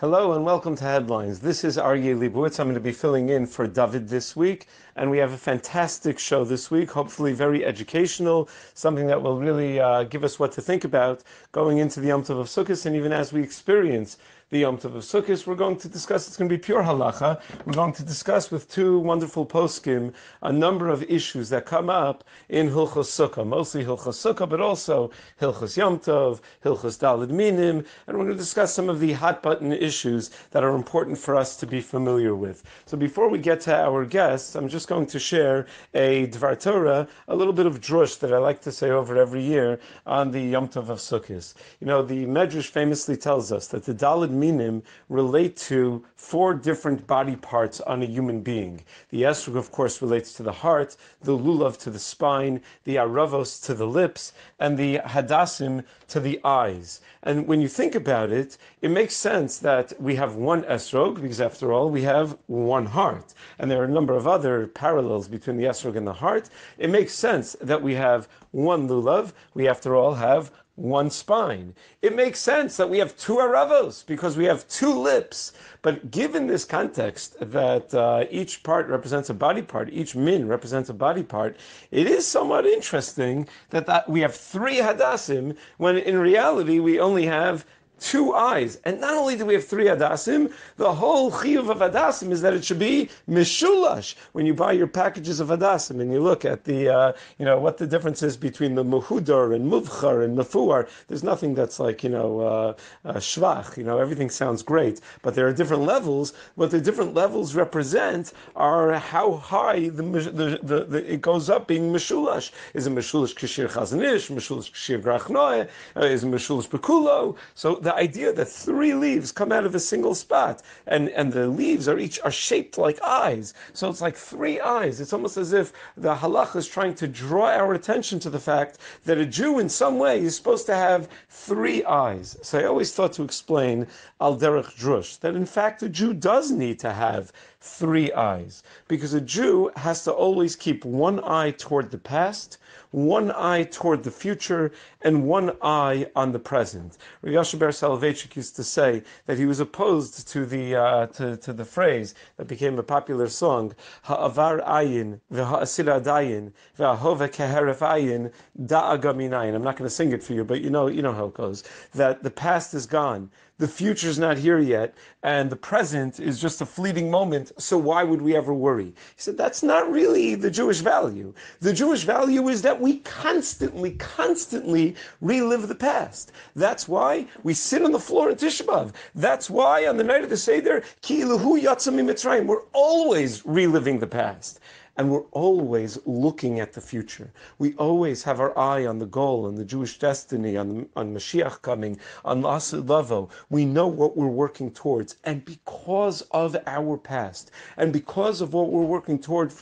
Hello and welcome to Headlines. This is Aryeh Lebowitz. I'm going to be filling in for David this week, and we have a fantastic show this week, hopefully very educational, something that will really give us what to think about going into the Yom Tov of Sukkos, and even as we experience the Yom Tov of Sukkos, we're going to discuss, it's going to be pure halacha, we're going to discuss with two wonderful poskim a number of issues that come up in Hilchos Sukkah, mostly Hilchos Sukkah, but also Hilchos Yom Tov, Hilchos Arba Minim, and we're going to discuss some of the hot button issues that are important for us to be familiar with. So before we get to our guests, I'm just going to share a Dvar Torah, a little bit of drush that I like to say over every year on the Yom Tov of Sukkos. You know, the Medrash famously tells us that the Daled Minim relate to four different body parts on a human being. The Esrog, of course, relates to the heart, the Lulav to the spine, the Aravos to the lips, and the Hadassim to the eyes. And when you think about it, it makes sense that we have one Esrog, because after all, we have one heart. And there are a number of other parallels between the Esrog and the heart. It makes sense that we have one Lulav, we after all have one spine. It makes sense that we have two aravos because we have two lips. But given this context that each part represents a body part, each min represents a body part, it is somewhat interesting that we have three hadassim when in reality we only have two eyes. And not only do we have three hadassim, the whole chiyuv of hadassim is that it should be mishulash. When you buy your packages of hadassim and you look at the, what the difference is between the muhudar and muvchar and mafuar, there's nothing that's like, shvach, everything sounds great, but there are different levels. What the different levels represent are how high it goes up being mishulash. Is it mishulash kashir chazanish, mishulash kashir grachnoe, is it mishulash bekulo? So the idea that three leaves come out of a single spot, and the leaves are shaped like eyes. So it's like three eyes. It's almost as if the halacha is trying to draw our attention to the fact that a Jew in some way is supposed to have three eyes. So I always thought to explain al derech drush that in fact a Jew does need to have three eyes, because a Jew has to always keep one eye toward the past, one eye toward the future, and one eye on the present. Rabbi Ber Soloveitchik used to say that he was opposed to the phrase that became a popular song, Ha'avar ayin, v'ha'asira dayin, v'ahova keheref ayin, da'aga minayin. I'm not going to sing it for you, but you know how it goes. That the past is gone, the future's not here yet, and the present is just a fleeting moment, so why would we ever worry? He said, that's not really the Jewish value. The Jewish value is that we constantly relive the past. That's why we sit on the floor in Tisha B'Av. That's why on the night of the Seder, Ki Iluhu Yatzah Mitzrayim, we're always reliving the past. And we're always looking at the future. We always have our eye on the goal, on the Jewish destiny, on Mashiach coming, on Lasid Lavo. We know what we're working towards. And because of our past, and because of what we're working toward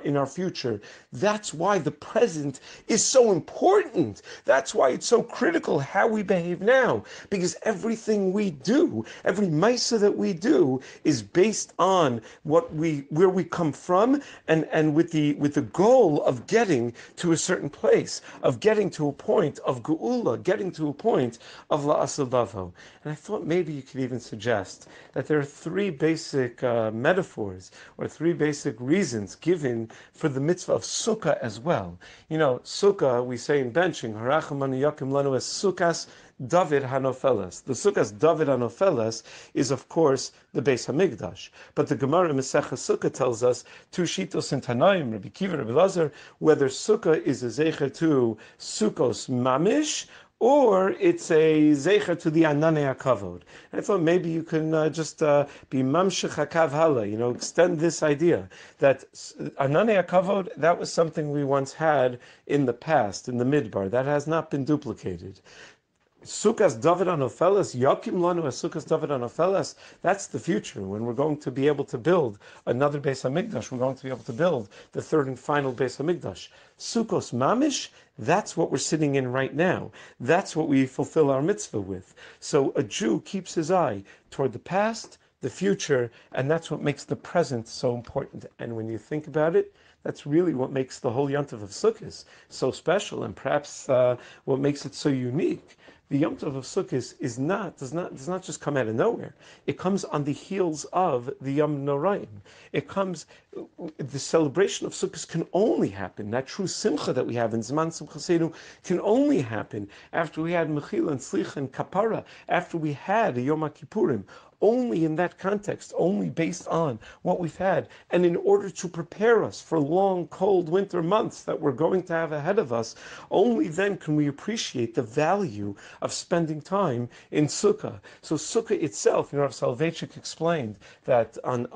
in our future, that's why the present is so important. That's why it's so critical how we behave now. Because everything we do, every maisa that we do, is based on where we come from, and with the goal of getting to a certain place, of getting to a point of geula, getting to a point of la'aseh lavo. And I thought maybe you could even suggest that there are three basic metaphors or three basic reasons given for the mitzvah of sukkah as well. Sukkah, we say in benching, haracham anu yakim lanu es sukkas David Hanofeles. The Sukkah's David Hanofeles is, of course, the Beis Hamikdash. But the Gemara in Masechah Sukkah tells us two shitos in Tanaim, Rabbi Kiva, Rabbi Lazar, whether Sukkah is a zecher to Sukkos mamish, or it's a zecher to the Ananei HaKavod. And I thought maybe you can just be mamshech hakav hala, extend this idea that Ananei HaKavod, that was something we once had in the past, in the Midbar. That has not been duplicated. Sukkos David Hanofeles, Yakim Lanu as Sukkos David Hanofeles, that's the future, when we're going to be able to build another Beis Hamikdash, we're going to be able to build the third and final Beis Hamikdash. Sukkos Mamish, that's what we're sitting in right now. That's what we fulfill our mitzvah with. So a Jew keeps his eye toward the past, the future, and that's what makes the present so important. And when you think about it, that's really what makes the whole Yom Tov of Sukkos so special, and perhaps what makes it so unique. the Yom Tov of Sukkos does not just come out of nowhere. It comes on the heels of the Yom Noraim. The celebration of Sukkos can only happen, that true simcha that we have in Zman Simchasenu can only happen after we had Mechila and Slicha and Kapara, after we had a Yom Kippurim. Only in that context, only based on what we've had, and in order to prepare us for long, cold winter months that we're going to have ahead of us, only then can we appreciate the value of spending time in Sukkah. So Sukkah itself, Rav Soloveitchik explained that on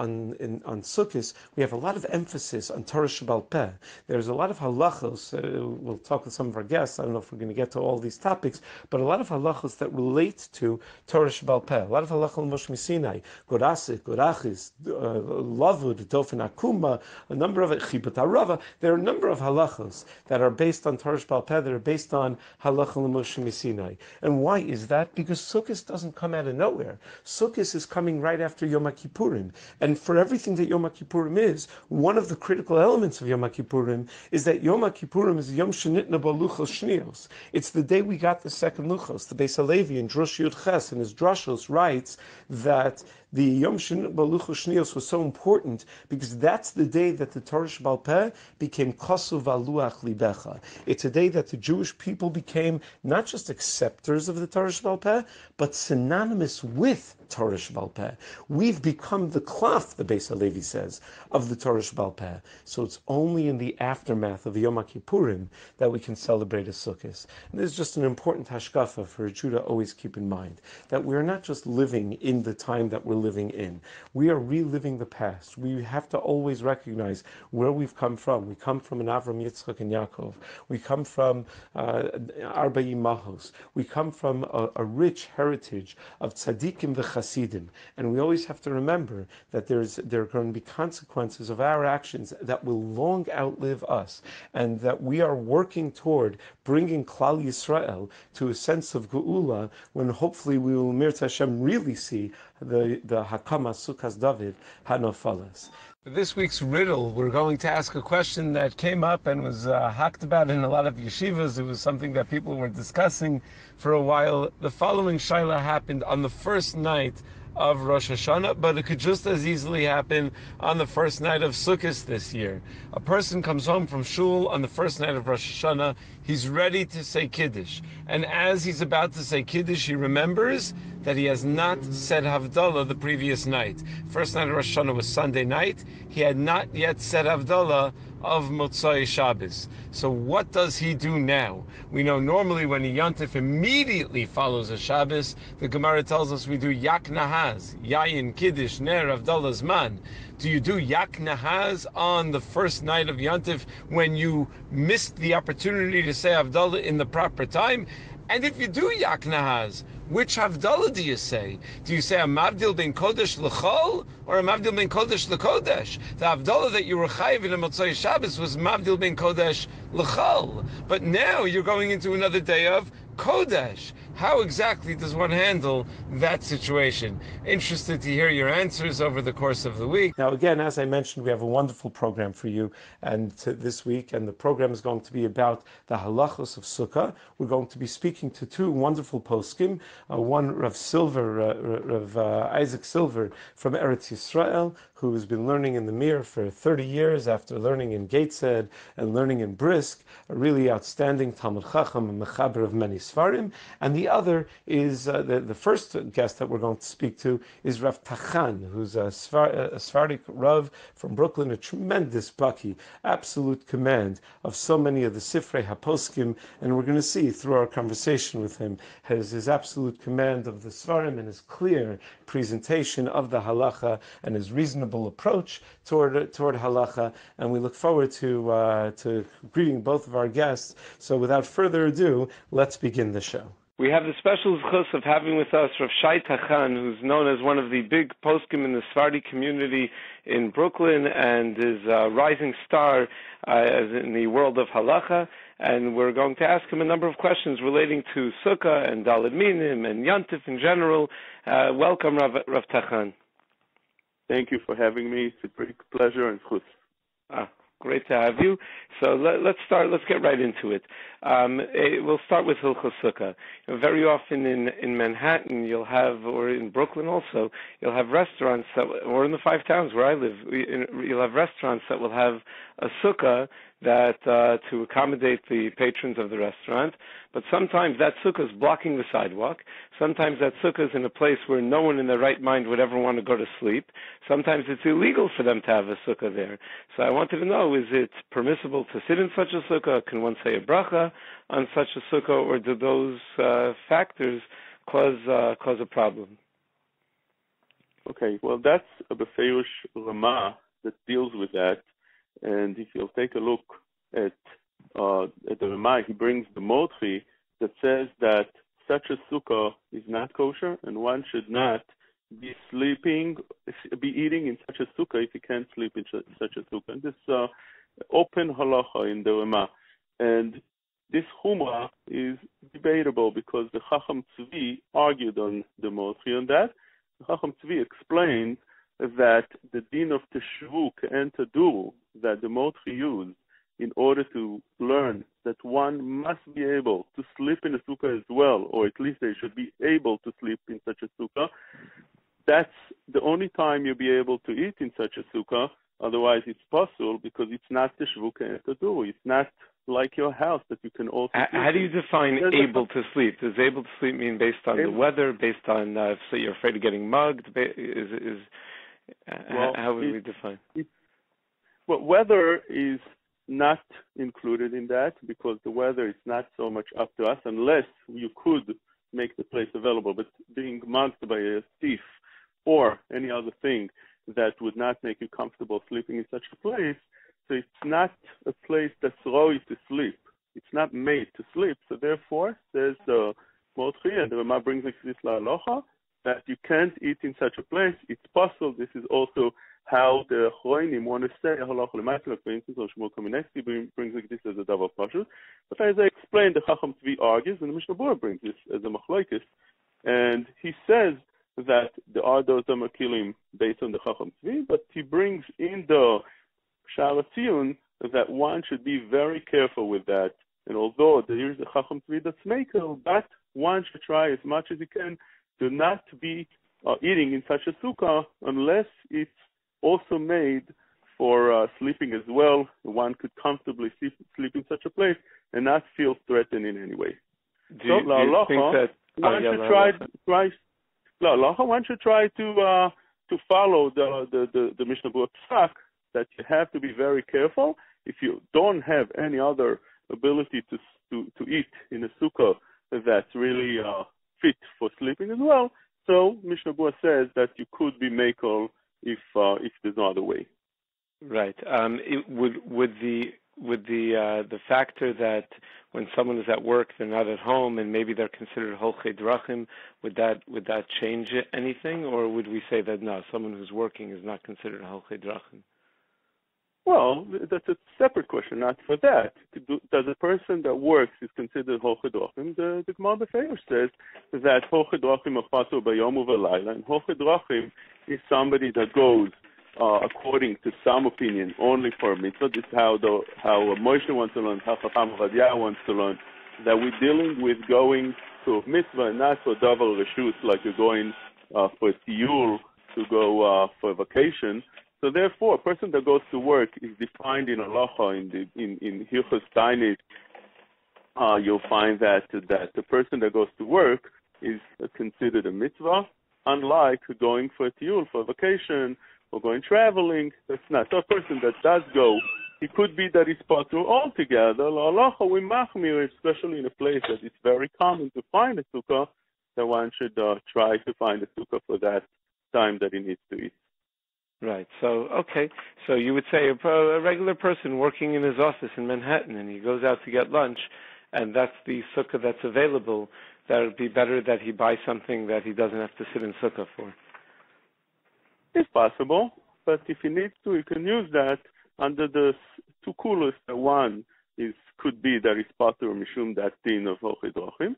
Sukkos we have a lot of emphasis on Torah Shebal Peh. There's a lot of halachos. We'll talk with some of our guests. I don't know if we're going to get to all these topics, but a lot of halachos that relate to Torah Shebal Peh. A lot of halachos Moshe Sinai, Gorasik, Gorachis, Lavud, Dofen Akuma, a number of Chibut Arava. There are a number of halachos that are based on Torah Shebal Peh, that are based on halacha Moshe Sinai. And why is that? Because Sukkos doesn't come out of nowhere. Sukkos is coming right after Yom Kippurim. And for everything that Yom Kippurim is, one of the critical elements of Yom Kippurim is that Yom Kippurim is Yom Shenitna Bo Luchos Shnios. It's the day we got the second Luchos. The Beis Halevi in Drush Yud Ches in his Drushos writes that the Yom Shenitna Bo Luchos Shnios was so important because that's the day that the Torah Shebal Peh became Kosuv Aluach Libecha. It's a day that the Jewish people became not just acceptors of the Torah Shebal Peh, but synonymous with Torah Shebal Peh. We've become the klaf, the Beis Halevi says, of the Torah Shebal Peh. So it's only in the aftermath of Yom Kippurim that we can celebrate a Sukkos. And this is just an important hashkafa for a Jew to always keep in mind, that we're not just living in the time that we're living in. We are reliving the past. We have to always recognize where we've come from. We come from an Avram, Yitzchok, and Yaakov. We come from Arba Minim. We come from a rich heritage of tzaddikim v'chasidim. And we always have to remember that there are going to be consequences of our actions that will long outlive us, and that we are working toward bringing Klal Yisrael to a sense of geula, when hopefully we will, Mir Hashem, really see the Hakama Sukkos David Hanofalas. For this week's riddle, we're going to ask a question that came up and was hacked about in a lot of yeshivas. It was something that people were discussing for a while. The following Shaila happened on the first night of Rosh Hashanah, but it could just as easily happen on the first night of Sukkos this year. A person comes home from shul on the first night of Rosh Hashanah. He's ready to say Kiddush, and as he's about to say Kiddush, he remembers that he has not said Havdalah the previous night. First night of Rosh Hashanah was Sunday night. He had not yet said Havdalah of Motzai Shabbos. So what does he do now? We know normally when a Yontif immediately follows a Shabbos, the Gemara tells us we do Yak Nahaz, Yayin, Kiddush, Ner, Havdalah, Zman. Do you do Yak Nahaz on the first night of Yontif when you missed the opportunity to say Havdalah in the proper time? And if you do Yak Nahaz, which Havdalah do you say? Do you say a Mavdil ben Kodesh l'chol or a Mavdil ben Kodesh l'kodesh? The Havdalah that you were chayiv in a Motzai Shabbos was Mavdil ben Kodesh l'chol. But now you're going into another day of Kodesh. How exactly does one handle that situation? Interested to hear your answers over the course of the week. Now, again, as I mentioned, we have a wonderful program for you and this week, and the program is going to be about the halachos of Sukkah. We're going to be speaking to two wonderful poskim, one Rav Eizik Silver from Eretz Yisrael, who has been learning in the Mir for 30 years after learning in Gateshead and learning in Brisk, a really outstanding Talmud Chacham and Mechaber of many Sfarim. And the other is, the first guest that we're going to speak to is Rav Tahan, who's a Sephardic Rav from Brooklyn, a tremendous baki, absolute command of so many of the Sifrei HaPoskim, and we're going to see through our conversation with him his absolute command of the Sfarim and his clear presentation of the halacha and his reasonable approach toward halacha, and we look forward to greeting both of our guests. So without further ado, let's begin the show. We have the special zchus of having with us Rav Shay Tahan, who's known as one of the big poskim in the Sephardi community in Brooklyn and is a rising star as in the world of halacha. And we're going to ask him a number of questions relating to Sukkah and Arba Minim and Yontif in general. Welcome, Rav Tahan. Thank you for having me. It's a great pleasure and zchus. Great to have you. So let's start. Let's get right into it. We'll start with Hilchos Sukkah. Very often in Manhattan, you'll have, or in Brooklyn also, you'll have restaurants that, or in the five towns where I live, you'll have restaurants that will have a sukkah that to accommodate the patrons of the restaurant. But sometimes that sukkah is blocking the sidewalk. Sometimes that sukkah is in a place where no one in their right mind would ever want to go to sleep. Sometimes it's illegal for them to have a sukkah there. So I wanted to know, is it permissible to sit in such a sukkah? Can one say a bracha on such a sukkah, or do those factors cause a problem? Okay, well, that's a Befeirush Ramah that deals with that. And if you'll take a look at the Ramah, he brings the Mordchi that says that such a sukkah is not kosher, and one should not be eating in such a sukkah if he can't sleep in such a sukkah. And this open halacha in the Ramah. And this Chumrah is debatable because the Chacham Tzvi argued on the Mordchi on that. The Chacham Tzvi explained that the din of Teshuvuk and Taduru that the Mordchi used in order to learn that one must be able to sleep in a sukkah as well, or at least they should be able to sleep in such a sukkah, that's the only time you'll be able to eat in such a sukkah. Otherwise, it's possible because it's not Teshuvuk and Taduru. It's not like your house that you can also sleep. How do you define able to sleep? Does able to sleep mean based on the weather, based on so you're afraid of getting mugged? How would we define? Well, weather is not included in that because the weather is not so much up to us unless you could make the place available. But being mugged by a thief or any other thing that would not make you comfortable sleeping in such a place, so it's not a place that's raw to sleep. It's not made to sleep. So therefore, there's the Mordchi, and the Ramah brings this la'alocha, that you can't eat in such a place. It's possible. This is also how the Chroinim want to say halacha l'maaseh. For instance, or Shmuel Kamenetsky brings this as a davar pashut. But as I explained, the Chacham Tzvi argues, and the Mishnah Berurah brings this as a machlokes, and he says that there are those makilim based on the Chacham Tzvi, but he brings in the Sha'ar HaTziyun that one should be very careful with that. And although there is a Chacham Tzvi that's makel, but one should try as much as he can to not be eating in such a sukkah unless it's also made for sleeping as well. One could comfortably sleep in such a place and not feel threatened in any way. Do you think that one should try to follow the Mishnah Berurah Schach, that you have to be very careful. If you don't have any other ability to eat in a sukkah that's really fit for sleeping as well, so Mishnah Berurah says that you could be makel if there's no other way. Right. Would the factor that when someone is at work, they're not at home, and maybe they're considered holchei drachim, would that change anything, or would we say that no, someone who's working is not considered holchei drachim? Well, that's a separate question, not for that. Does a person that works is considered holchei drachim? The Gemara Befeirush says that holchei drachim are pasul bayom uvelayla, and holchei drachim is somebody that goes according to some opinion only for a mitzvah. This is how Moshe wants to learn, how Chacham Ovadia wants to learn, that we're dealing with going to a mitzvah and not for davar reshus, like you're going for a tiyul, to go for a vacation. So therefore, a person that goes to work is defined in halacha in Hilchos Tainit. You'll find that the person that goes to work is considered a mitzvah, unlike going for a tiyul, for a vacation, or going traveling. That's not. So a person that does go, it could be that it's possible altogether. Halacha we machmir, especially in a place that it's very common to find a sukkah, that one should try to find a sukkah for that time that he needs to eat. Right. So, okay. So you would say a regular person working in his office in Manhattan, and he goes out to get lunch, and that's the sukkah that's available, that it would be better that he buy something that he doesn't have to sit in sukkah for. It's possible, but if he needs to, he can use that under the two coolest. One could be that it's patur mishum that din of holchei drachim,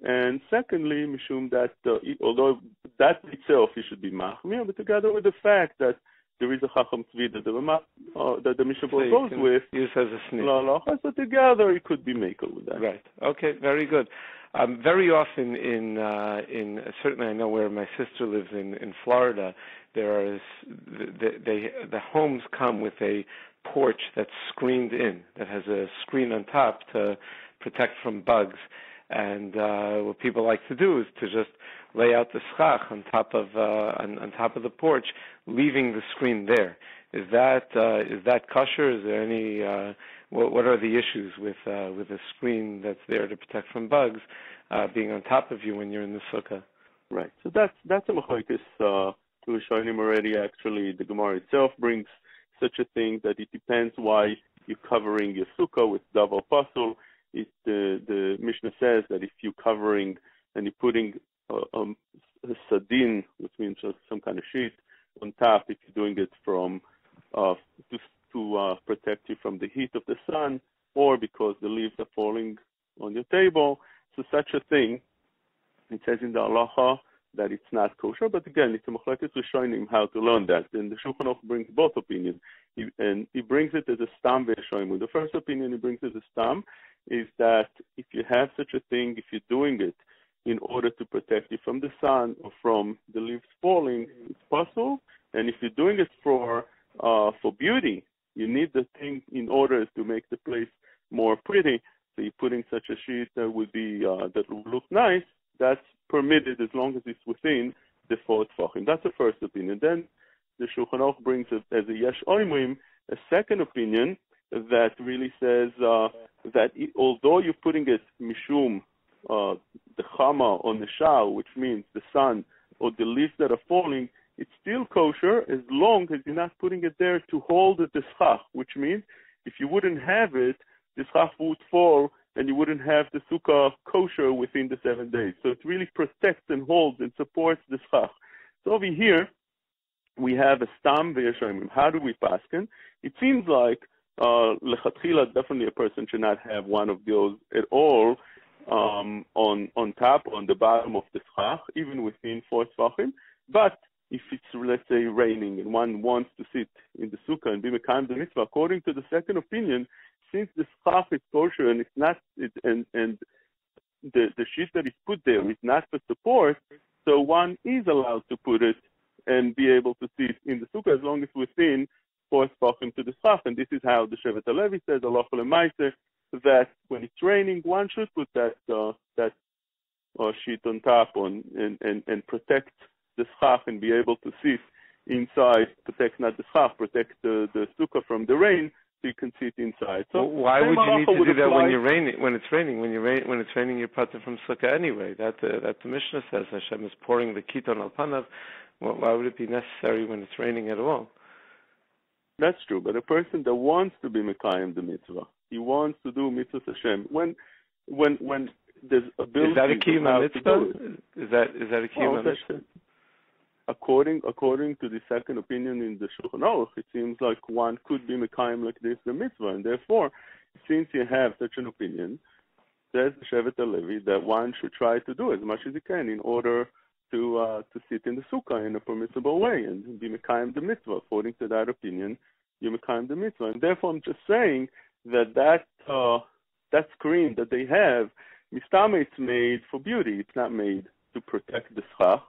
and secondly, mishum that although that itself he should be machmir, but together with the fact that there is a Chacham Tzvi that the Mishnah goes with. Use as a snip. So together it could be makel with that. Right. Okay. Very good. Very often in certainly I know where my sister lives in Florida, the homes come with a porch that's screened in, that has a screen on top to protect from bugs. And what people like to do is to just lay out the schach on top of the porch, leaving the screen there. Is that kosher? Is there any? What are the issues with a screen that's there to protect from bugs being on top of you when you're in the sukkah? Right. So that's a machlokes Yerushalayim already. Actually, the Gemara itself brings such a thing that it depends why you're covering your sukkah with davar pasul. The Mishnah says that if you're covering and you're putting a sadin, which means some kind of sheet on top, if you're doing it from to protect you from the heat of the sun, or because the leaves are falling on your table, so such a thing, it says in the halacha that it's not kosher. But again, it's a machlokes rishonim how to learn that. And the Shulchan Aruch brings both opinions, and he brings it as a stam ve'eshoimu. The first opinion he brings as a stam is that if you have such a thing, if you're doing it in order to protect you from the sun or from the leaves falling, it's possible. And if you're doing it for beauty, you need the thing in order to make the place more pretty. So you're putting such a sheet that would be that will look nice. That's permitted as long as it's within the 4 tefachim. That's the first opinion. Then the Shulchan Aruch brings it as a yesh oimrim, a second opinion that really says that although you're putting it mishum the chama on the shal, which means the sun or the leaves that are falling, it's still kosher as long as you're not putting it there to hold the schach, which means if you wouldn't have it, the schach would fall and you wouldn't have the sukkah kosher within the 7 days. So it really protects and holds and supports the schach. So over here, we have a stam ve'yashayim. How do we paskin? It seems like lechatchila, definitely a person should not have one of those at all on top, on the bottom of the schach, even within 4 tefachim. But if it's, let's say, raining and one wants to sit in the sukkah and be mekayim the mitzvah, according to the second opinion, since the schach is kosher and it's not, and the sheet that is put there is not for support, so one is allowed to put it and be able to sit in the sukkah as long as within 4 tefachim to the schach. And this is how the Shevet HaLevi says, halacha l'maaseh, that when it's raining, one should put that sheet on top and protect the schach and be able to sit inside, protect not the schach, protect the sukkah from the rain, so you can sit inside. So why would you need to do that when it's raining? When it's raining, you're parted from sukkah anyway. That the Mishnah says Hashem is pouring the kiton al panav. Why would it be necessary when it's raining at all? That's true, but a person that wants to be mekayim the mitzvah, he wants to do mitzvah Hashem. When there's ability, is that a kiyum mitzvah? Is that a kiyum mitzvah? According to the second opinion in the Shulchan Aruch, it seems like one could be mekayim like this the mitzvah, and therefore, since you have such an opinion, says the Shevet HaLevi that one should try to do as much as he can in order to sit in the sukkah in a permissible way and be mekayim the mitzvah. According to that opinion, you mekayim the mitzvah, and therefore I'm just saying that screen that they have, mistama, it's made for beauty. It's not made to protect the schach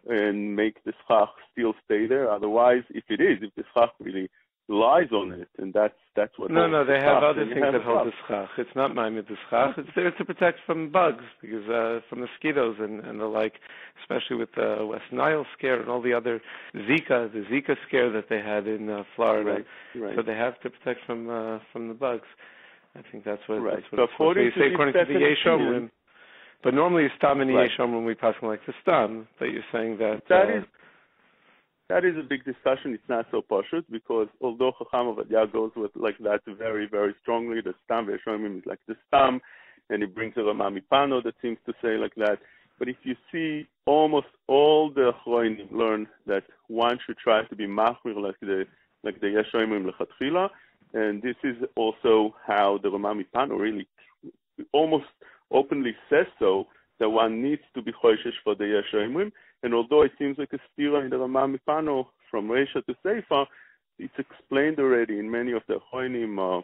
and make the schach still stay there. Otherwise, if the schach really lies on it, and that's what. No, they have other things that hold the schach. It's not maimed the schach. It's there to protect from bugs, because from mosquitoes and the like, especially with the West Nile scare and all the other the Zika scare that they had in Florida. Right. So they have to protect from the bugs. I think that's what. Right. That's what so according you say according to the Yesh Omrim. But normally stam and Yesh Omrim we pass like the stam. But you're saying that that is a big discussion. It's not so pashut, because although Chacham Avadia goes with like that very, very strongly, the stam ve'yesh omrim is like the stam, and he brings a Rama Mipano that seems to say like that. But if you see, almost all the Achronim learn that one should try to be machmir like the yesh omrim lechatchila, and this is also how the Rama Mipano really almost openly says so, that one needs to be choishesh for the yesh omrim. And although it seems like a stira in the Rama Mipano from Reisha to Seifa, it's explained already in many of the Hoinim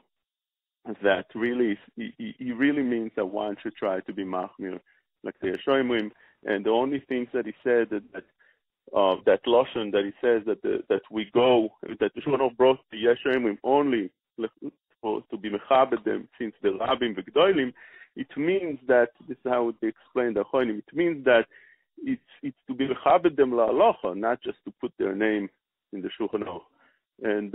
that really he really means that one should try to be machmir, like the Yeshoimrim, and the only things that he said that lashon that he says that the Shulchan brought the Yeshoimrim only to be mechabed them since the Rabbim v'Gdolim, it means that this is how they explain the Hoinim. It means that it's to be mechabed them la'alocha, not just to put their name in the Shulchan Aruch. And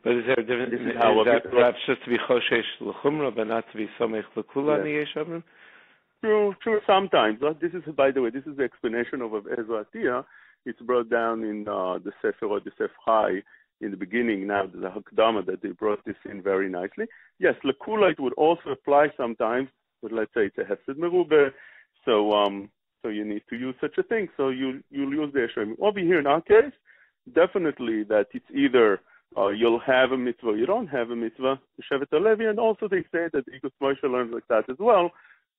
but is there a difference? Is that perhaps just to be choshesh l'chumra, but not to be somech l'kula niyeshavim? True. Sometimes. This is, by the way, this is the explanation of Ezra Atiyah. It's brought down in the Sefer or the Sefer Chai in the beginning. Now the Hakdama that they brought this in very nicely. Yes, l'kula it would also apply sometimes, but let's say it's a hefsed merube, so you need to use such a thing. So you'll use the Yeshoim. Over here in our case, definitely that it's either you'll have a mitzvah, you don't have a mitzvah, Shevet HaLevi, and also they say that because Moshe learns like that as well,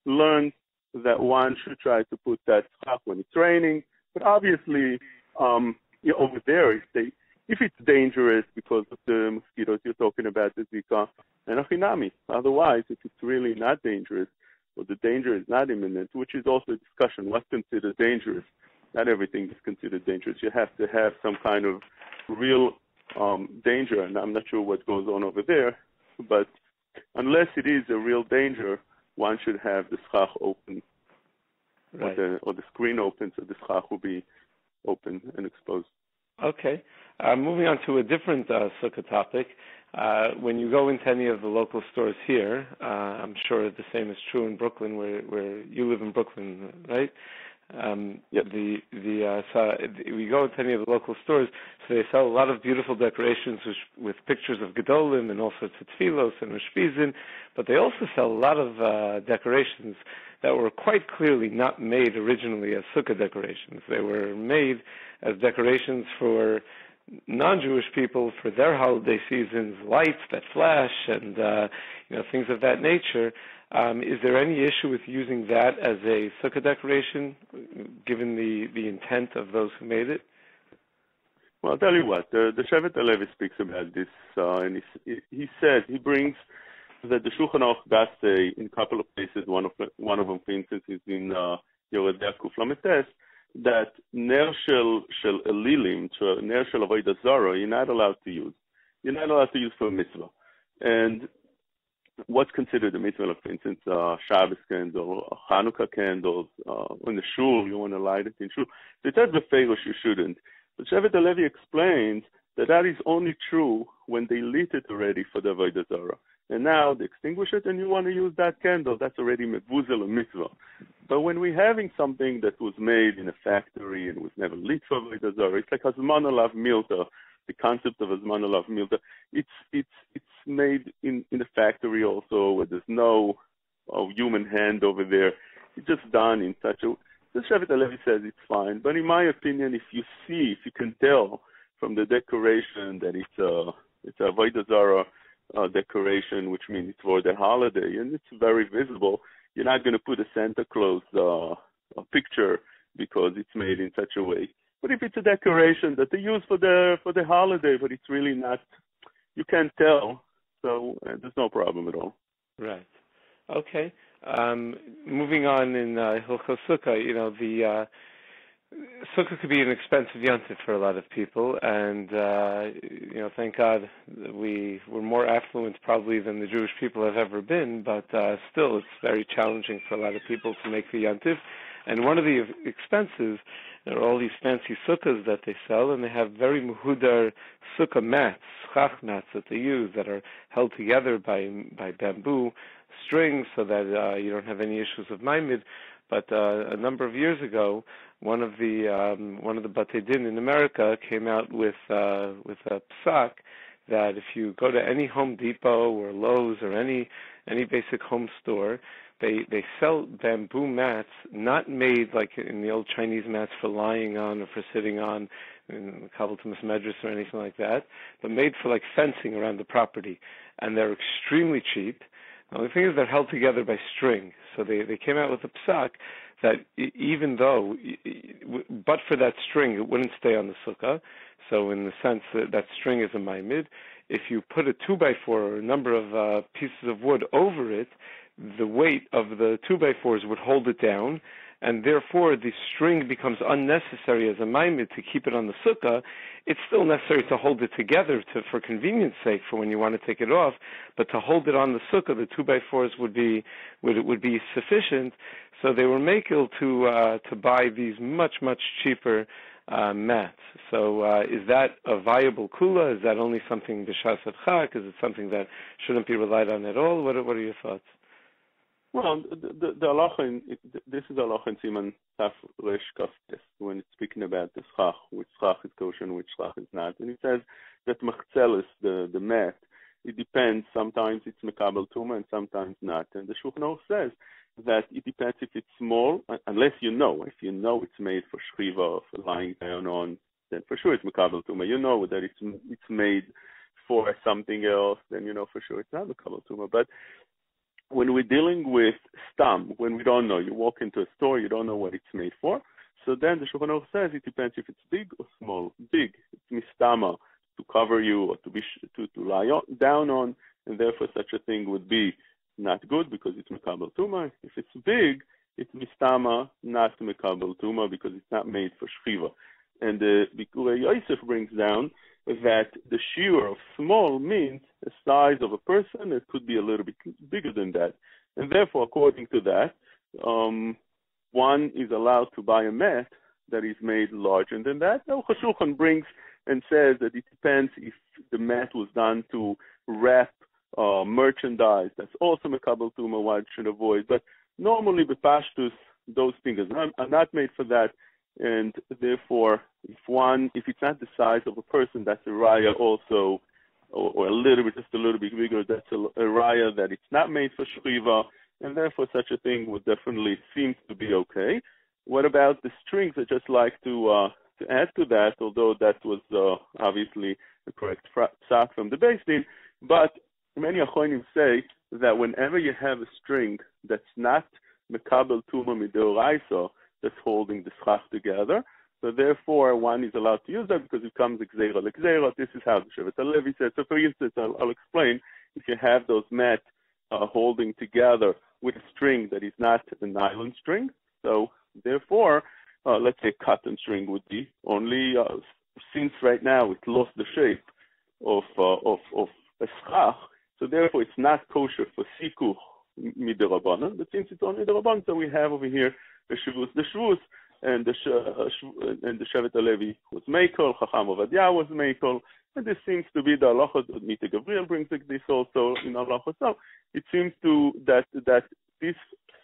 learns that one should try to put that schach when it's raining. But obviously, over there, if it's dangerous because of the mosquitoes you're talking about, the Zika, and achinami. Otherwise, if it's really not dangerous, or the danger is not imminent, which is also a discussion, what's considered dangerous? Not everything is considered dangerous. You have to have some kind of real danger, and I'm not sure what goes on over there, but unless it is a real danger, one should have the schach open, right, or the screen open, so the schach will be open and exposed. Okay. Moving on to a different sukkah topic. When you go into any of the local stores here, I'm sure the same is true in Brooklyn, where you live in Brooklyn, right? Yep. We go into any of the local stores, so they sell a lot of beautiful decorations with pictures of Gedolim and all sorts of tfilos and Rishpizin, but they also sell a lot of decorations that were quite clearly not made originally as sukkah decorations. They were made as decorations for non-Jewish people for their holiday seasons, lights that flash and things of that nature. Is there any issue with using that as a sukkah decoration, given the intent of those who made it? Well, I'll tell you what, the Shevet HaLevi speaks about this, and he says, he brings that the Shulchan Aruch does say in a couple of places, one of them, for instance, is in Yoredei Kuf Lametes, that ner shel elilim, ner shel avodah zara, you're not allowed to use. You're not allowed to use for a mitzvah. And what's considered a mitzvah, like for instance, Shabbos candle, Hanukkah candles, in the shul, you want to light it in shul. So it says befeirosh you shouldn't. But Shevet HaLevi explains that is only true when they lit it already for the avodah zara. And now they extinguish it and you want to use that candle, that's already mevuzel, a mitzvah. But when we're having something that was made in a factory and was never lit for avodah zara, it's like hazman alav milta, the concept of hazman alav milta. It's made in a factory also where there's no human hand over there. It's just done in such a... The Shevet HaLevi says it's fine, but in my opinion, if you can tell from the decoration that it's a avodah zara decoration, which means it's for the holiday, and it's very visible, you're not going to put a Santa Claus a picture because it's made in such a way. But if it's a decoration that they use for the holiday, but it's really not, you can't tell, so there's no problem at all. Right. Okay. Moving on in Hilchos Sukkah, the Sukkah could be an expensive yontif for a lot of people, and thank God we're more affluent probably than the Jewish people have ever been, but still it's very challenging for a lot of people to make the yontif. And one of the expenses, there are all these fancy sukkahs that they sell, and they have very muhudar sukkah mats, schach mats that they use that are held together by bamboo strings so that you don't have any issues of maimid. But a number of years ago, one of the Batei Din in America came out with a psak that if you go to any Home Depot or Lowe's or any basic home store, they sell bamboo mats not made like in the old Chinese mats for lying on or for sitting on in Kabbalist Medrash or anything like that, but made for like fencing around the property, and they're extremely cheap. The only thing is they're held together by string. So they came out with a psak that even though, but for that string, it wouldn't stay on the sukkah. So in the sense that that string is a maimid, if you put a 2x4 or a number of pieces of wood over it, the weight of the 2x4s would hold it down, and therefore the string becomes unnecessary as a maimid to keep it on the sukkah. It's still necessary to hold it together for convenience sake for when you want to take it off, but to hold it on the sukkah, the 2x4s would be sufficient. So they were makel to buy these much cheaper mats. So is that a viable kula? Is that only something b'shas Schach? Is it something that shouldn't be relied on at all? What are your thoughts? Well, the halacha, this is halacha in Siman Taf Resh Kaf Tes, when it's speaking about the Schach, which Schach is kosher and which Schach is not. And it says that machzelis, the mat, it depends. Sometimes it's mekabel tuma and sometimes not. And the Shulchan Aruch says that it depends if it's small, unless you know. If you know it's made for shchiva, for lying down on, then for sure it's mekabel tuma. You know that it's made for something else, then you know for sure it's not mekabel tuma. But when we're dealing with stam, when we don't know, you walk into a store, you don't know what it's made for. So then the Shulchan Aruch says it depends if it's big or small. Big, it's mistama, to cover you or to lie down on, and therefore such a thing would be not good because it's mekabel tuma. If it's big, it's mistama, not mekabel tuma because it's not made for shchiva. And the Bikurei Yosef brings down that the shiur of small means the size of a person. It could be a little bit bigger than that. And therefore, according to that, one is allowed to buy a mat that is made larger than that. Now, Shulchan brings and says that it depends if the mat was done to wrap merchandise. That's also mekabel tuma, one should avoid. But normally, b'pashtus, those things are not made for that. And therefore, if it's not the size of a person, that's a raya also, or just a little bit bigger, that's a raya that it's not made for shchiva, and therefore such a thing would definitely seem to be okay. What about the strings? I just like to add to that, although that was obviously the correct psak from the Bais din, but many achronim say that whenever you have a string that's not mekabel tuma midoraisa, that's holding the schach together. So therefore, one is allowed to use that because it comes gzeira legzeira. This is how the Shevet HaLevi said. So for instance, I'll explain, if you have those mats holding together with a string that is not a nylon string, so therefore, let's say cotton string would be only, since right now it lost the shape of a schach, so therefore it's not kosher for sikuch midirabanan, but since it's only derabanan, so we have over here the shvus, and the Shevet HaLevi was meikol, Chacham Ovadia was meikol, and this seems to be the halacha. Mita Gabriel brings this also in halacha. So it seems to that this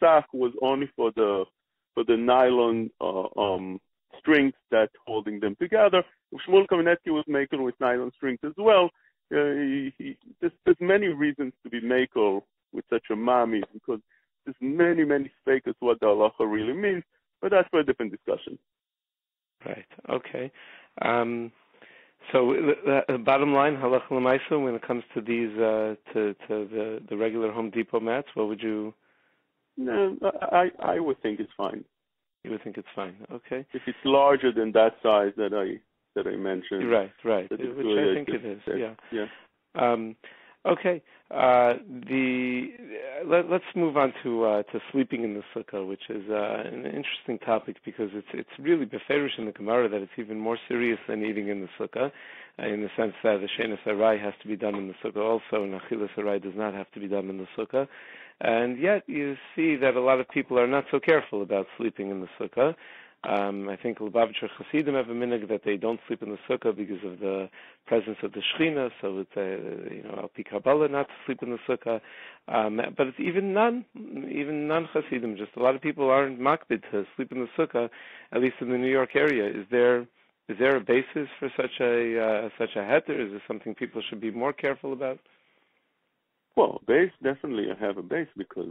psak was only for the nylon strings that holding them together. Shmuel Kamenetsky was meikol with nylon strings as well. There's many reasons to be meikol with such a mami, because there's many fakers what the halacha really means, but that's for a different discussion. Right. Okay. So the bottom line, halacha l'maisa, when it comes to these to the regular Home Depot mats, what would you? No, I would think it's fine. You would think it's fine. Okay. If it's larger than that size that I mentioned. Right. Which I think it is. Yeah. Okay. Let's move on to sleeping in the sukkah, which is an interesting topic because it's really beferish in the Gemara that it's even more serious than eating in the sukkah, in the sense that the shenas Aryeh has to be done in the sukkah also, and achilas Aryeh does not have to be done in the sukkah. And yet you see that a lot of people are not so careful about sleeping in the sukkah. I think Lebowitz Hasidim have a minhag that they don't sleep in the sukkah because of the presence of the Shechina, so it's al pi Kabbalah not to sleep in the sukkah. But it's even non-Hasidim, just a lot of people aren't makbid to sleep in the sukkah, at least in the New York area. Is there a basis for such a heter? Is this something people should be more careful about? Well, base, definitely I have a base because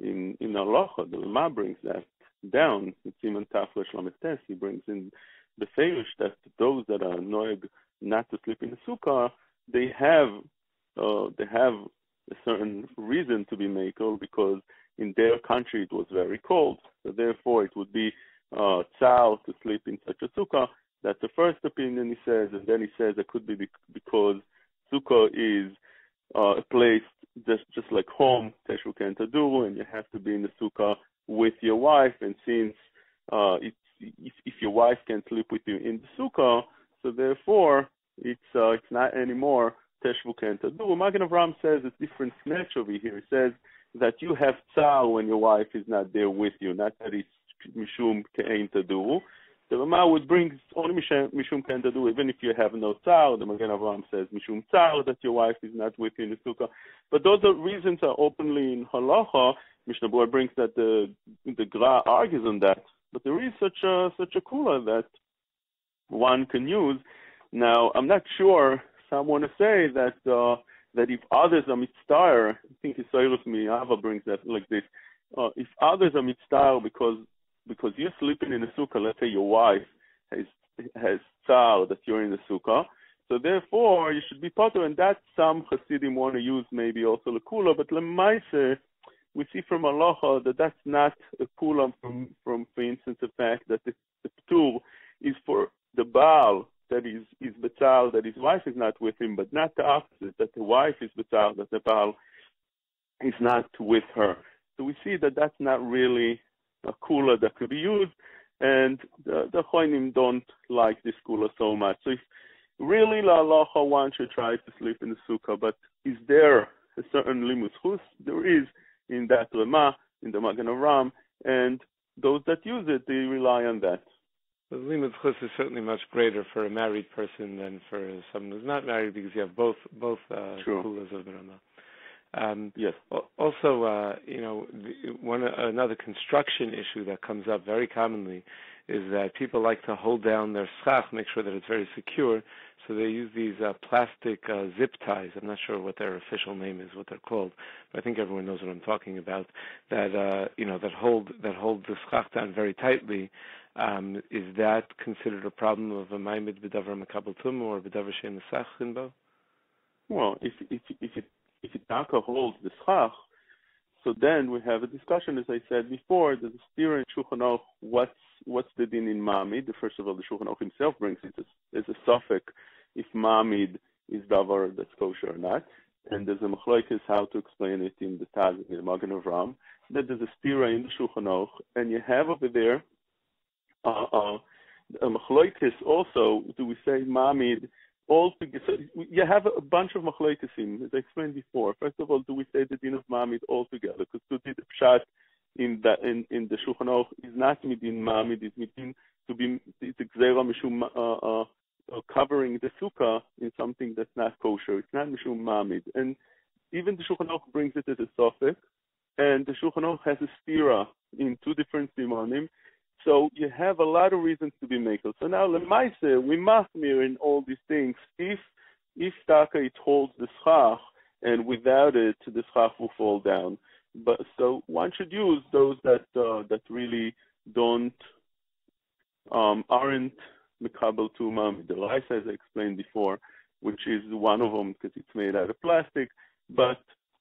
in halacha the Lama brings that down. It's Siman Taf Resh Lamed Tes. He brings in the feirush that those that are noeg not to sleep in the sukkah, they have a certain reason to be mekel, because in their country it was very cold, so therefore it would be tzar to sleep in such a sukkah. That's the first opinion, he says, and then he says it could be because sukkah is a place just like home, teshuvah and taduru, and you have to be in the sukkah with your wife, and since if your wife can sleep with you in the sukkah, so therefore it's not anymore teshuvah and taduru. Magen Avraham says a different snatch over here. He says that you have tzar when your wife is not there with you, not that it's mishum ke'ein taduru. The Rama would bring only mishum ke'ein taduru, even if you have no tzar. The Magen Avraham says mishum tzar, that your wife is not with you in the sukkah. But those reasons are openly in halacha. Mishnah Berurah brings that the Gra argues on that. But there is such a kula that one can use. Now, I'm not sure. Some want to say that if others are mitzvah, I think Shailos Mi'ava brings that like this. If others are mitzvah because you're sleeping in a sukkah, let's say your wife has tzar that you're in the sukkah, so therefore you should be potter, and that some Hasidim want to use maybe also the kula, but lemaise we see from halacha that that's not a kula from for instance the fact that the ptur is for the Baal that is betzal, that his wife is not with him, but not the opposite, that the wife is betzal, that the Baal is not with her. So we see that that's not really a kula that could be used, and the Choinim don't like this kula so much. So if really la halacha one should try to sleep in the sukkah, but is there a certain limus chus? There is in that Rama, in the Magen Avraham, and those that use it, they rely on that. The limud chus is certainly much greater for a married person than for someone who's not married, because you have both kulas of the Rama. Yes. Also, another construction issue that comes up very commonly is that people like to hold down their schach, make sure that it's very secure, so they use these plastic zip ties. I'm not sure what their official name is, what they're called, but I think everyone knows what I'm talking about. That that hold the schach down very tightly. Is that considered a problem of a ma'amid b'davar makabel tum or b'davar she'en nesach inbo? Well, if it taka holds the schach, so then we have a discussion, as I said before. There's a steer in Shulchan Aruch. What's the din in ma'amid? First of all, the Shulchan Aruch himself brings it as a suffix if ma'amid is davar that's kosher or not, and there's a machlokes how to explain it in the Taz, in the Magen Avraham. That there's a steer in the Shulchan Aruch, and you have over there a machlokes also. Do we say ma'amid? So you have a bunch of machlokes, as I explained before. First of all, do we say the din of ma'amid altogether? Because to do the pshat in the Shulchan Aruch is not midin ma'amid, is midin to be it's gzeira mishum covering the sukkah in something that's not kosher. It's not mishum ma'amid, and even the Shulchan Aruch brings it as a suffix, and the Shulchan Aruch has a stira in two different simonim. So you have a lot of reasons to be makel. So now, lemaise, we machmir in all these things. If taka it holds the schach, and without it, the schach will fall down. But so one should use those that really aren't mekabel to ma'amid. The rice, as I explained before, which is one of them because it's made out of plastic. But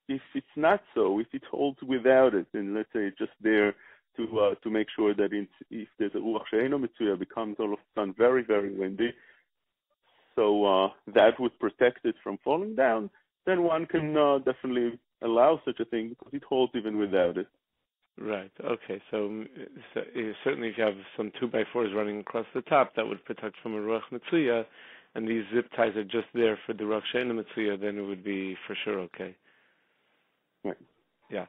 if it's not so, if it holds without it, and let's say it's just there to make sure that if there's a ruach she'eino mitzuya becomes all of a sudden very, very windy, so that would protect it from falling down, then one can definitely allow such a thing because it holds even without it. Right. Okay. So certainly if you have some 2x4s running across the top, that would protect from a ruach mitzuya, and these zip ties are just there for the ruach she'eino mitzuya, then it would be for sure okay. Right. Yeah.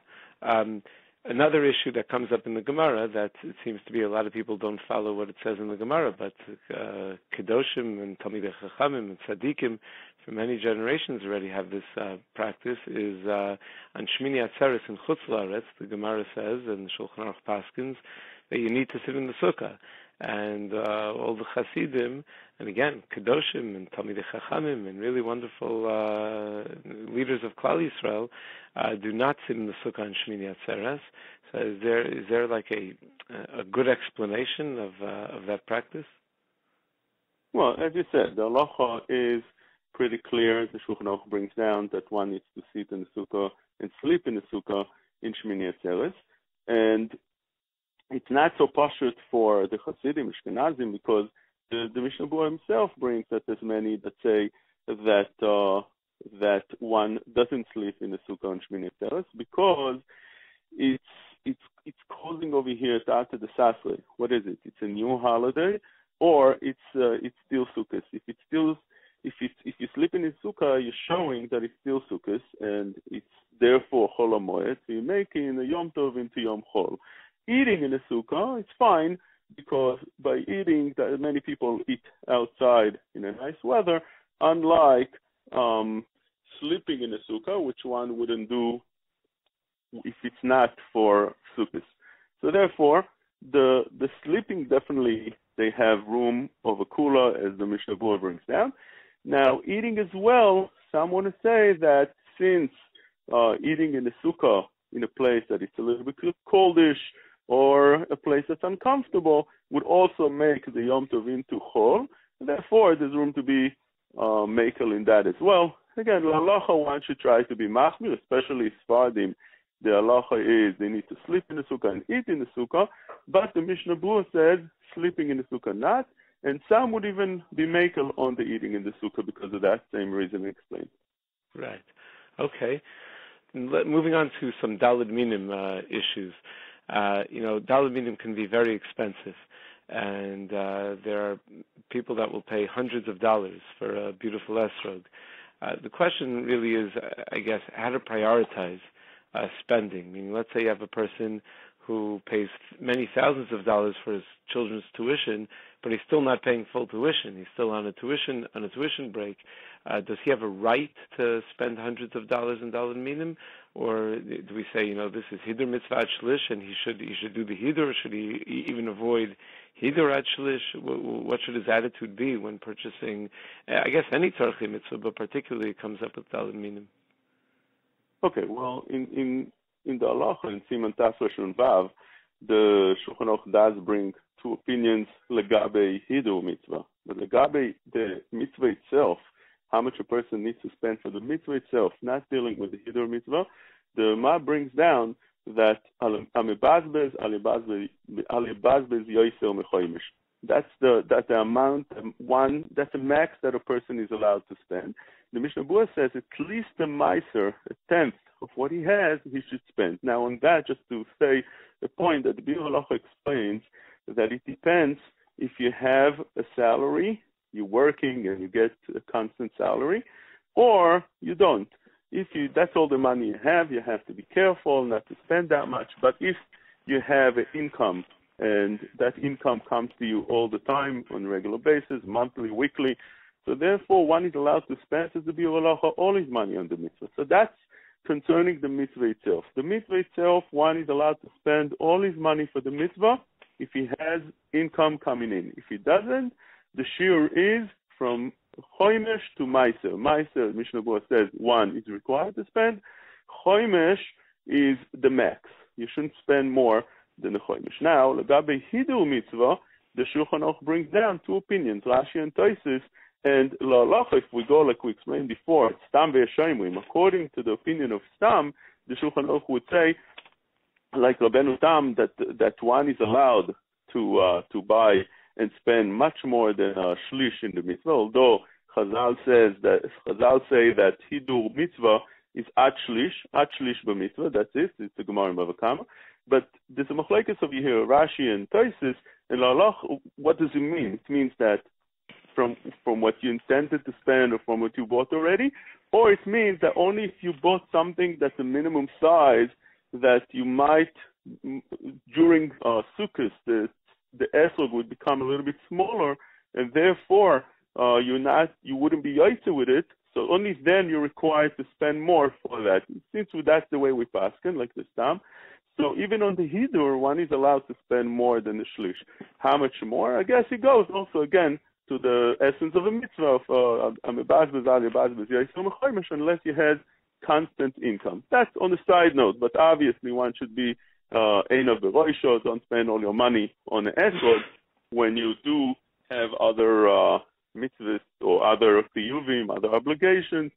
Another issue that comes up in the Gemara that it seems to be a lot of people don't follow what it says in the Gemara, but Kedoshim and Talmidei Chachamim and Tzadikim for many generations already have this practice, is on Shmini Atzeres in Chutz La'aretz, the Gemara says, and Shulchan Aruch paskins, that you need to sit in the Sukkah. And all the Hasidim, and again, Kedoshim and Talmidei Chachamim and really wonderful leaders of Klal Yisrael do not sit in the Sukkah on Shmini Atzeres. So is there like a good explanation of that practice? Well, as you said, the halacha is pretty clear. The Shulchan Aruch brings down that one needs to sit in the Sukkah and sleep in the Sukkah, in Shmini Atzeres. And it's not so pashut for the Hasidim, Ashkenazim, because the Mishnah Berurah himself brings that there's many that say that one doesn't sleep in the Sukkah on Shmini Atzeres because it's causing over here Ta'ata de Sasre. What is it? It's a new holiday, or it's still Sukkos. If you sleep in a Sukkah, you're showing that it's still Sukkos, and it's therefore Chol HaMoed. So you're making a Yom Tov into Yom Chol. Eating in a Sukkah, it's fine, because by eating, many people eat outside in a nice weather, unlike sleeping in a Sukkah, which one wouldn't do if it's not for Sukkos. So therefore, the sleeping, definitely they have room of a kula, as the Mishnah Berurah brings down. Now, eating as well, some want to say that since eating in a Sukkah in a place that is a little bit coldish, or a place that's uncomfortable, would also make the Yom Tov into Chol. And therefore, there's room to be makel in that as well. Again, halacha, one should try to be machmir, especially Sfardim. The halacha is they need to sleep in the Sukkah and eat in the Sukkah, but the Mishnah Berurah says sleeping in the Sukkah not, and some would even be makel on the eating in the Sukkah because of that same reason explained. Right. Okay. Moving on to some Daled Minim issues. Daled Minim can be very expensive, and there are people that will pay hundreds of dollars for a beautiful esrog. The question really is, I guess, how to prioritize spending. I mean, let's say you have a person who pays many thousands of dollars for his children's tuition, but he's still not paying full tuition. He's still on a tuition break. Does he have a right to spend hundreds of dollars in Daled Minim, or do we say, this is Hidur Mitzvah Shlish, and he should do the Hidur, or should he even avoid Hidur at Shlish? What should his attitude be when purchasing, I guess, any Tzarchei Mitzvah, but particularly it comes up with Daled Minim? Okay, well, in the halacha, in Siman Tasra Shun Vav, the Shulchan Aruch does bring two opinions legabe Hidur mitzvah. But legabe the mitzvah itself, how much a person needs to spend for the mitzvah itself, not dealing with the Hidur mitzvah, the Ma brings down that amebazbez yoiser mechoimish. That's the amount, that's the max that a person is allowed to spend. The Mishnah Berurah says at least a meiser, a tenth of what he has, he should spend. Now on that, just to say the point that the Biur Halacha explains, that it depends if you have a salary, you're working and you get a constant salary, or you don't. That's all the money you have to be careful not to spend that much. But if you have an income, and that income comes to you all the time on a regular basis, monthly, weekly, so therefore one is allowed to spend, as the Biur Halacha, all his money on the mitzvah. So that's concerning the mitzvah itself. The mitzvah itself, one is allowed to spend all his money for the mitzvah if he has income coming in. If he doesn't, the shiur is from choimesh to meiser. Meiser, Mishnah Berurah says, one is required to spend. Choimesh is the max. You shouldn't spend more than the choimesh. Now, legabe hidur mitzvah, the Shulchan Aruch brings down two opinions, Rashi and Tosfos, and la'alacha, if we go like we explained before, Stam ve'yashayimim. According to the opinion of Stam, the Shulchan Aruch would say, like Rabbeinu Tam, that one is allowed to buy and spend much more than a shlish in the mitzvah. Although Chazal say that hidur mitzvah is at shlish b'mitzvah. That's it. It's a Gemara in Bava Kama. But there's a machlekes over here, Rashi and Tosfos, and la'alach. What does it mean? It means that from what you intended to spend or from what you bought already, or it means that only if you bought something that's a minimum size that you might, during Sukkos, the esrog would become a little bit smaller, and therefore you wouldn't be yaitzer with it. So only then you're required to spend more for that. Since that's the way we paskin, like this time. So even on the hidur, one is allowed to spend more than the shlish. How much more? I guess it goes also again to the essence of a mitzvah of unless you had constant income. That's on the side note, but obviously one should be einav b'roisho, don't spend all your money on an esrog when you do have other mitzvahs or other tiyuvim, other obligations.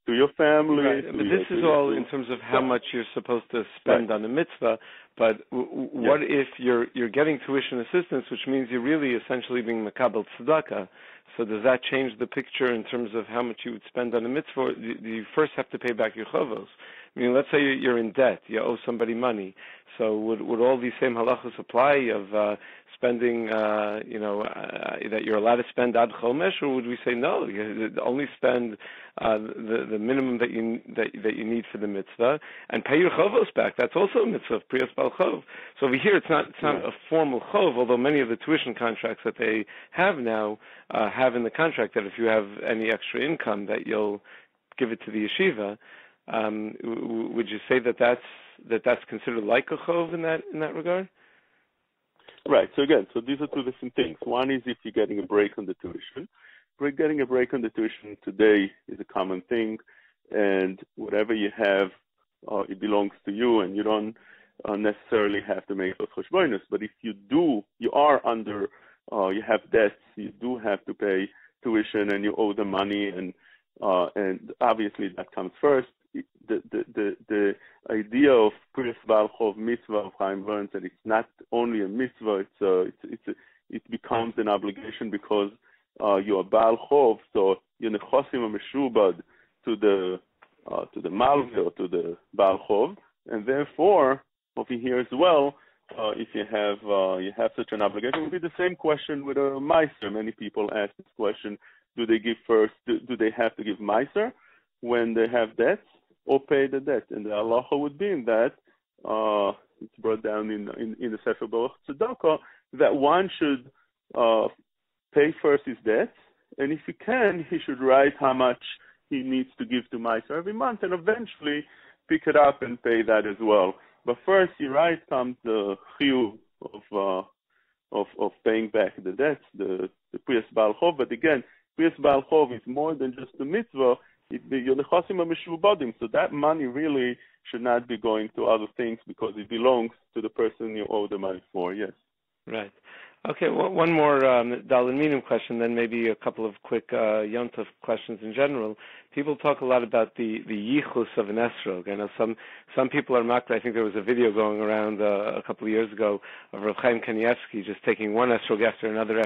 to your family. Right. But this is all in terms of how much you're supposed to spend on the mitzvah. But what if you're getting tuition assistance, which means you're really essentially being makabel tzedakah? So does that change the picture in terms of how much you would spend on the mitzvah? Do you first have to pay back your chovos? I mean, let's say you're in debt, you owe somebody money. So would all these same halachos apply of spending, that you're allowed to spend ad chomesh, or would we say no? You only spend the minimum that you need for the mitzvah, and pay your chovos back. That's also a mitzvah of priyas bal chov. So over here, it's not a formal chov, although many of the tuition contracts that they have now have in the contract that if you have any extra income, that you'll give it to the yeshiva. Would you say that's considered like a chov in that regard? Right. So again, these are two different things. One is if you're getting a break on the tuition. Getting a break on the tuition today is a common thing, and whatever you have, it belongs to you, and you don't necessarily have to make those cheshbonos. But if you are under, you have debts, you do have to pay tuition, and you owe the money, and obviously that comes first. The idea of priyas bal chov mitzvah of Chaim learns that it's not only a mitzvah; it becomes an obligation because you're a bal chov, so you're nechosim meshubad to the malve or to the bal chov, and therefore over here as well, if you have such an obligation, it would be the same question with a meiser. Many people ask this question: do they give first? Do they have to give meiser when they have debts, or pay the debt? And the halacha would be in that it's brought down in the Sefer Baruch Tzedakah that one should pay first his debts, and if he can, he should write how much he needs to give to Meiser every month, and eventually pick it up and pay that as well. But first, you right comes the chiyuv of paying back the debts, the priyas bal chov. But again, priyas bal chov is more than just the mitzvah. You're nechosim meshubbadim, so that money really should not be going to other things because it belongs to the person you owe the money for. Yes. Right. Okay, well, one more Arba Minim question, then maybe a couple of quick Yom Tov questions in general. People talk a lot about the yichus of an esrog. I know some people are makra. I think there was a video going around a couple of years ago of Rav Chaim Kanievsky just taking one esrog after another,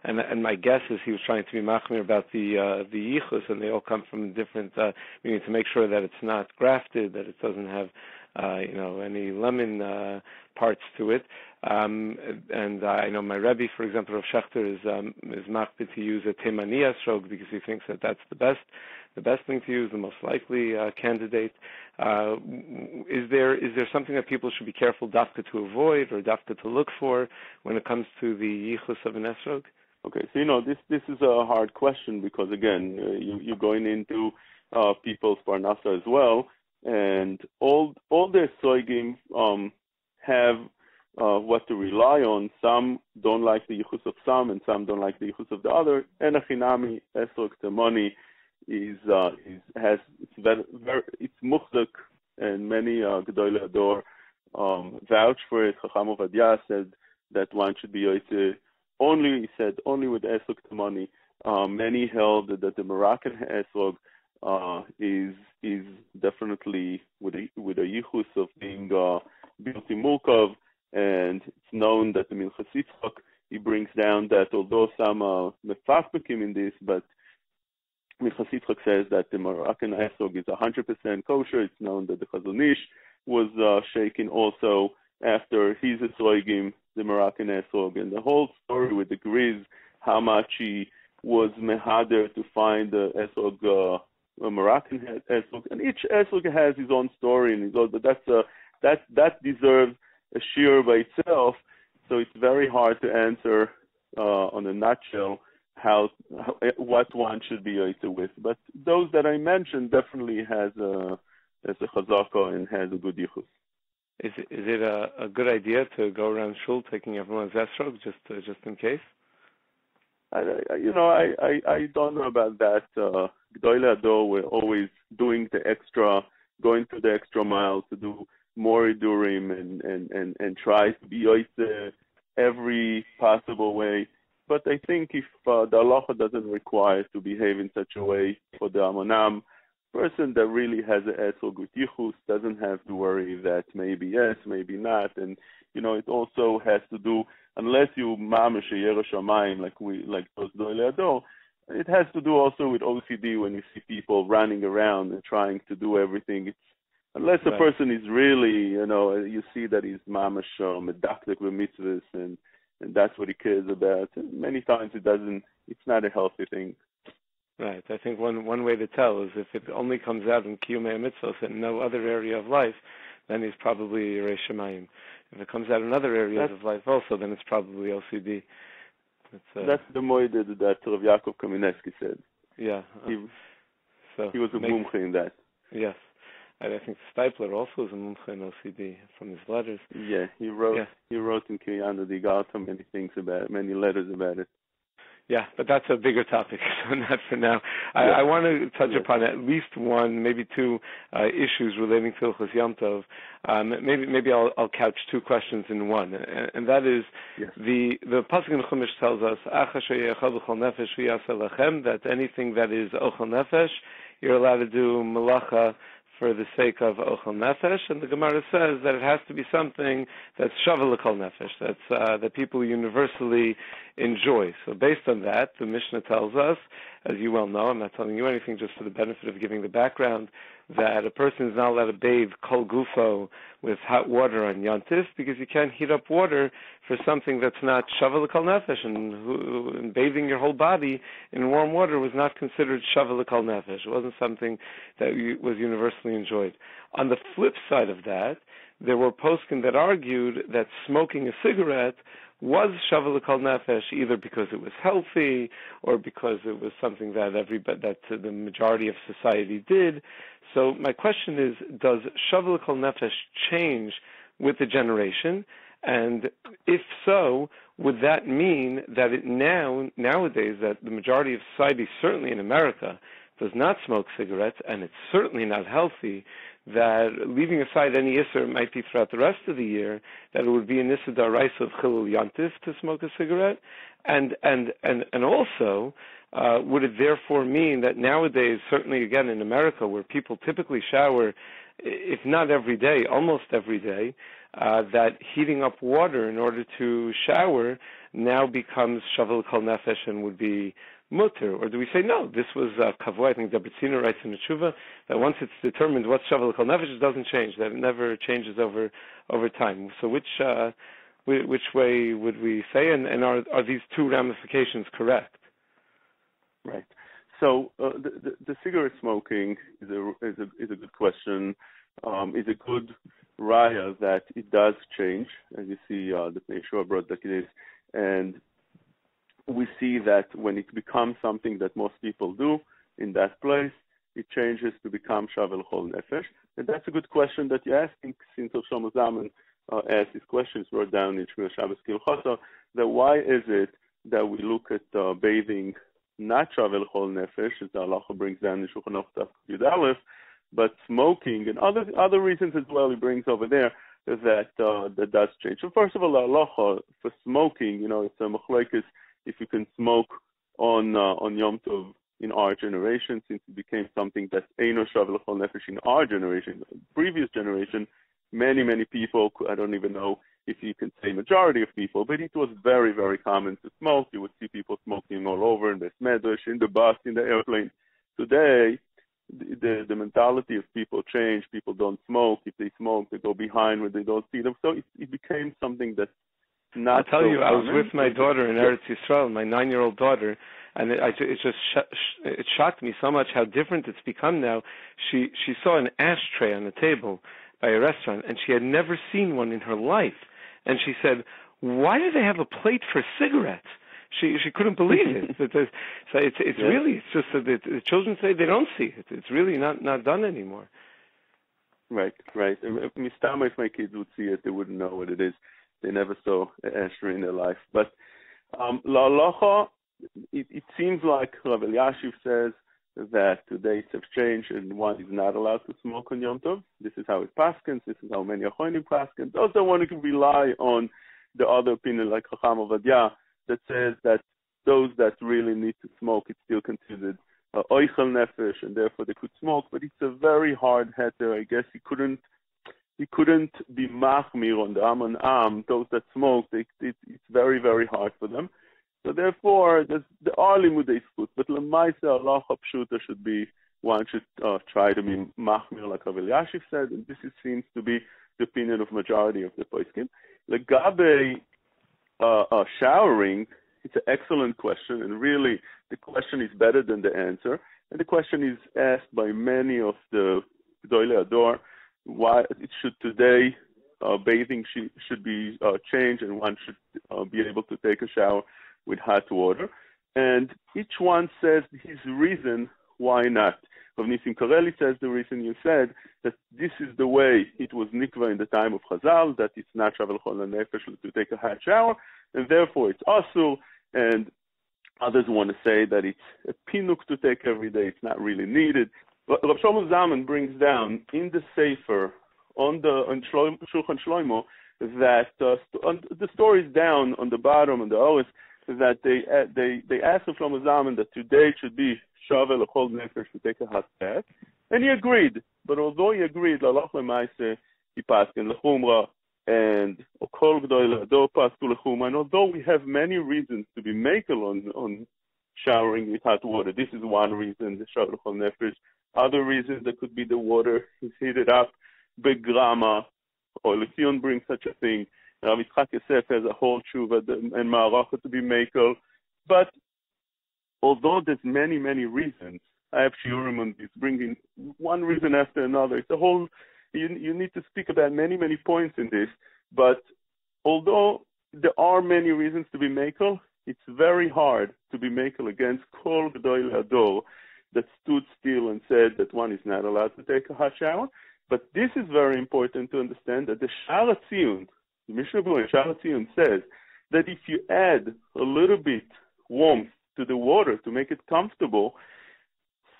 and my guess is he was trying to be machmir about the yichus, and they all come from different, meaning to make sure that it's not grafted, that it doesn't have any lemon parts to it. And I know my Rabbi, for example, Rav Shachter is makbid to use a temani esrog because he thinks that that's the best thing to use, the most likely candidate. Is there something that people should be careful dafka to avoid or dafka to look for when it comes to the yichus of an esrog? Okay, so this is a hard question because again, you're going into people's parnasa as well, and all their soigim have what to rely on. Some don't like the yichus of some, and some don't like the yichus of the other. And a chinami esrog temoni it's muchzak, and many gedolei ador vouch for it. Chacham Ovadia said that one should be only with esrog temoni. Many held that the Moroccan esrog is definitely with a yichus of being bilti murkav. And it's known that the Minchas Yitzchok, he brings down that although some are mefakbekim in this, but Minchas Yitzchok says that the Moroccan esrog is 100% kosher. It's known that the Chazon Ish was shaken also after his esrogim, the Moroccan esrog, and the whole story with the Griz, how much he was mehader to find the esrog, a Moroccan esrog, and each esrog has his own story and his own, but that deserves a shiur by itself, so it's very hard to answer on a nutshell what one should be with. But those that I mentioned definitely has a chazaka and has a good yichus. Is it a good idea to go around shul taking everyone's esrog just in case? I don't know about that. Gedolei ador were always doing going to the extra mile to do more idurim and try to be every possible way. but I think if the halacha doesn't require to behave in such a way for the amonam, person that really has an esel gut yichus doesn't have to worry that maybe yes, maybe not, and it also has to do, unless you mamish Yerushalayim like those doileador, it has to do also with OCD when you see people running around and trying to do everything. Unless a person is really, you see that he's mamash medakdek b'mitzvahs and that's what he cares about. And many times it's not a healthy thing. Right. I think one way to tell is if it only comes out in kiyumei mitzvos and no other area of life, then he's probably Yerei Shemayim. If it comes out in other areas of life also, then it's probably OCD. That's the moeded that Rav Yaakov Kamenetsky said. Yeah. He was a mumche in that. Yes. I think Stipler also is a mumche in OCD from his letters. Yeah, he wrote in Kiyana Digalta many letters about it. Yeah, but that's a bigger topic, so not for now. I want to touch upon at least one, maybe two issues relating to Hilchos Yom Tov. Maybe I'll couch two questions in one, and that is the pasuk in Chumash tells us that anything that is ochel nefesh, you're allowed to do malacha for the sake of ochel nefesh, and the Gemara says that it has to be something that's shavel l'kol nefesh, that people universally enjoy. So based on that, the Mishnah tells us, as you well know, I'm not telling you anything, just for the benefit of giving the background, that a person is not allowed to bathe kol gufo with hot water on Yontif because you can't heat up water for something that's not shavel l'kol nefesh, and bathing your whole body in warm water was not considered shavel l'kol nefesh. It wasn't something that was universally enjoyed. On the flip side of that, there were poskim that argued that smoking a cigarette was shavel l'kol nefesh, either because it was healthy or because it was something that the majority of society did. So my question is, does shavel l'kol nefesh change with the generation? And if so, would that mean that nowadays that the majority of society, certainly in America, does not smoke cigarettes, and it's certainly not healthy, that leaving aside any isser it might be throughout the rest of the year, that it would be an isser d'oraisa of chilul yantif to smoke a cigarette, and also would it therefore mean that nowadays, certainly again in America, where people typically shower, if not every day, almost every day, that heating up water in order to shower now becomes shavel kol nefesh and would be mutter? Or do we say, no, this was kavua? I think Dabritsina writes in the Tshuva that once it's determined what's shavel kol nefesh, it doesn't change, that it never changes over time. So which way would we say, and are these two ramifications correct? Right. So the cigarette smoking is a good question. Is a good raya that it does change, as you see the Yeshua brought that it is, and we see that when it becomes something that most people do in that place, it changes to become shavel chol nefesh. And that's a good question that you're asking, since Shlomo Zalman asked these questions, wrote down in Shmini Atzeres Kilchosa, that why is it that we look at bathing not shavel chol nefesh, as the halacha brings down in Shulchan Aruch Yud Aleph, but smoking and other reasons as well he brings over there that does change. So first of all, the halacha for smoking, it's a machlokes if you can smoke on Yom Tov in our generation, since it became something that's eino shavel chol nefesh in our generation. Previous generation, many people, I don't even know if you can say majority of people, but it was very, very common to smoke. You would see people smoking all over in the medrash, in the bus, in the airplane. Today, the mentality of people changed. People don't smoke. If they smoke, they go behind where they don't see them. So it became something that's not. I'll tell you, common. I was with my daughter in Eretz Yisrael, my 9-year-old daughter, and it shocked me so much how different it's become now. She saw an ashtray on the table by a restaurant, and she had never seen one in her life. And she said, "Why do they have a plate for cigarettes?" She couldn't believe it. So it's really, it's just that the children say they don't see it. It's really not done anymore. Right. If my kids would see it, they wouldn't know what it is. They never saw an ashtray in their life. But la'alacha, it seems like Rav Eliashiv says that the dates have changed and one is not allowed to smoke on Yom Tov. This is how it paskins. This is how many Achronim paskins. Those don't want to rely on the other opinion like Chacham Ovadia that says that those that really need to smoke, it's still considered Ohel nefesh, and therefore they could smoke. But it's a very hard heter. I guess he couldn't be machmir on the am. Those that smoke, it's very, very hard for them. So therefore, there are limudei zkut, but lemaisa halacha pshuta should be, one should try to be machmir, like Rabbi Yashiv said, and this seems to be the opinion of majority of the poskim. Legabe showering, it's an excellent question, and really the question is better than the answer. And the question is asked by many of the Gedolei Hador, why it should today bathing should be changed, and one should be able to take a shower with hot water. And each one says his reason why not. Rav Nissim Kareli says the reason you said, that this is the way it was nikva in the time of Chazal, that it's not travel chol nefesh to take a hot shower, and therefore it's asur. And others want to say that it's a pinuk to take every day, it's not really needed. Rav Shlomo Zalman brings down in the Sefer on Shulchan Shlomo that the story is down on the bottom on the Oris, that they asked Rav Shlomo Zalman that today it should be shavel chol nefesh to take a hot bath, and he agreed. But although he agreed, lalach lemaise he passed in lechumra, and kol Gedolei Hador passed to lechumra. And although we have many reasons to be makel on showering with hot water, this is one reason, the shavel chol nefesh. Other reasons, that could be the water is heated up, begrama, or Lefion brings such a thing. Rav Yitzchok Yosef has a whole tshuva and ma'aracha to be makel. But although there's many, many reasons, I have shiurim on this, bringing one reason after another. It's a whole, you need to speak about many, many points in this. But although there are many reasons to be makel, it's very hard to be makel against kol Gedolei Hador that stood still and said that one is not allowed to take a hot shower. But this is very important to understand, that the Sha'ar HaTziyun, the Mishnah Berurah in Sha'ar HaTziyun says that if you add a little bit warmth to the water to make it comfortable,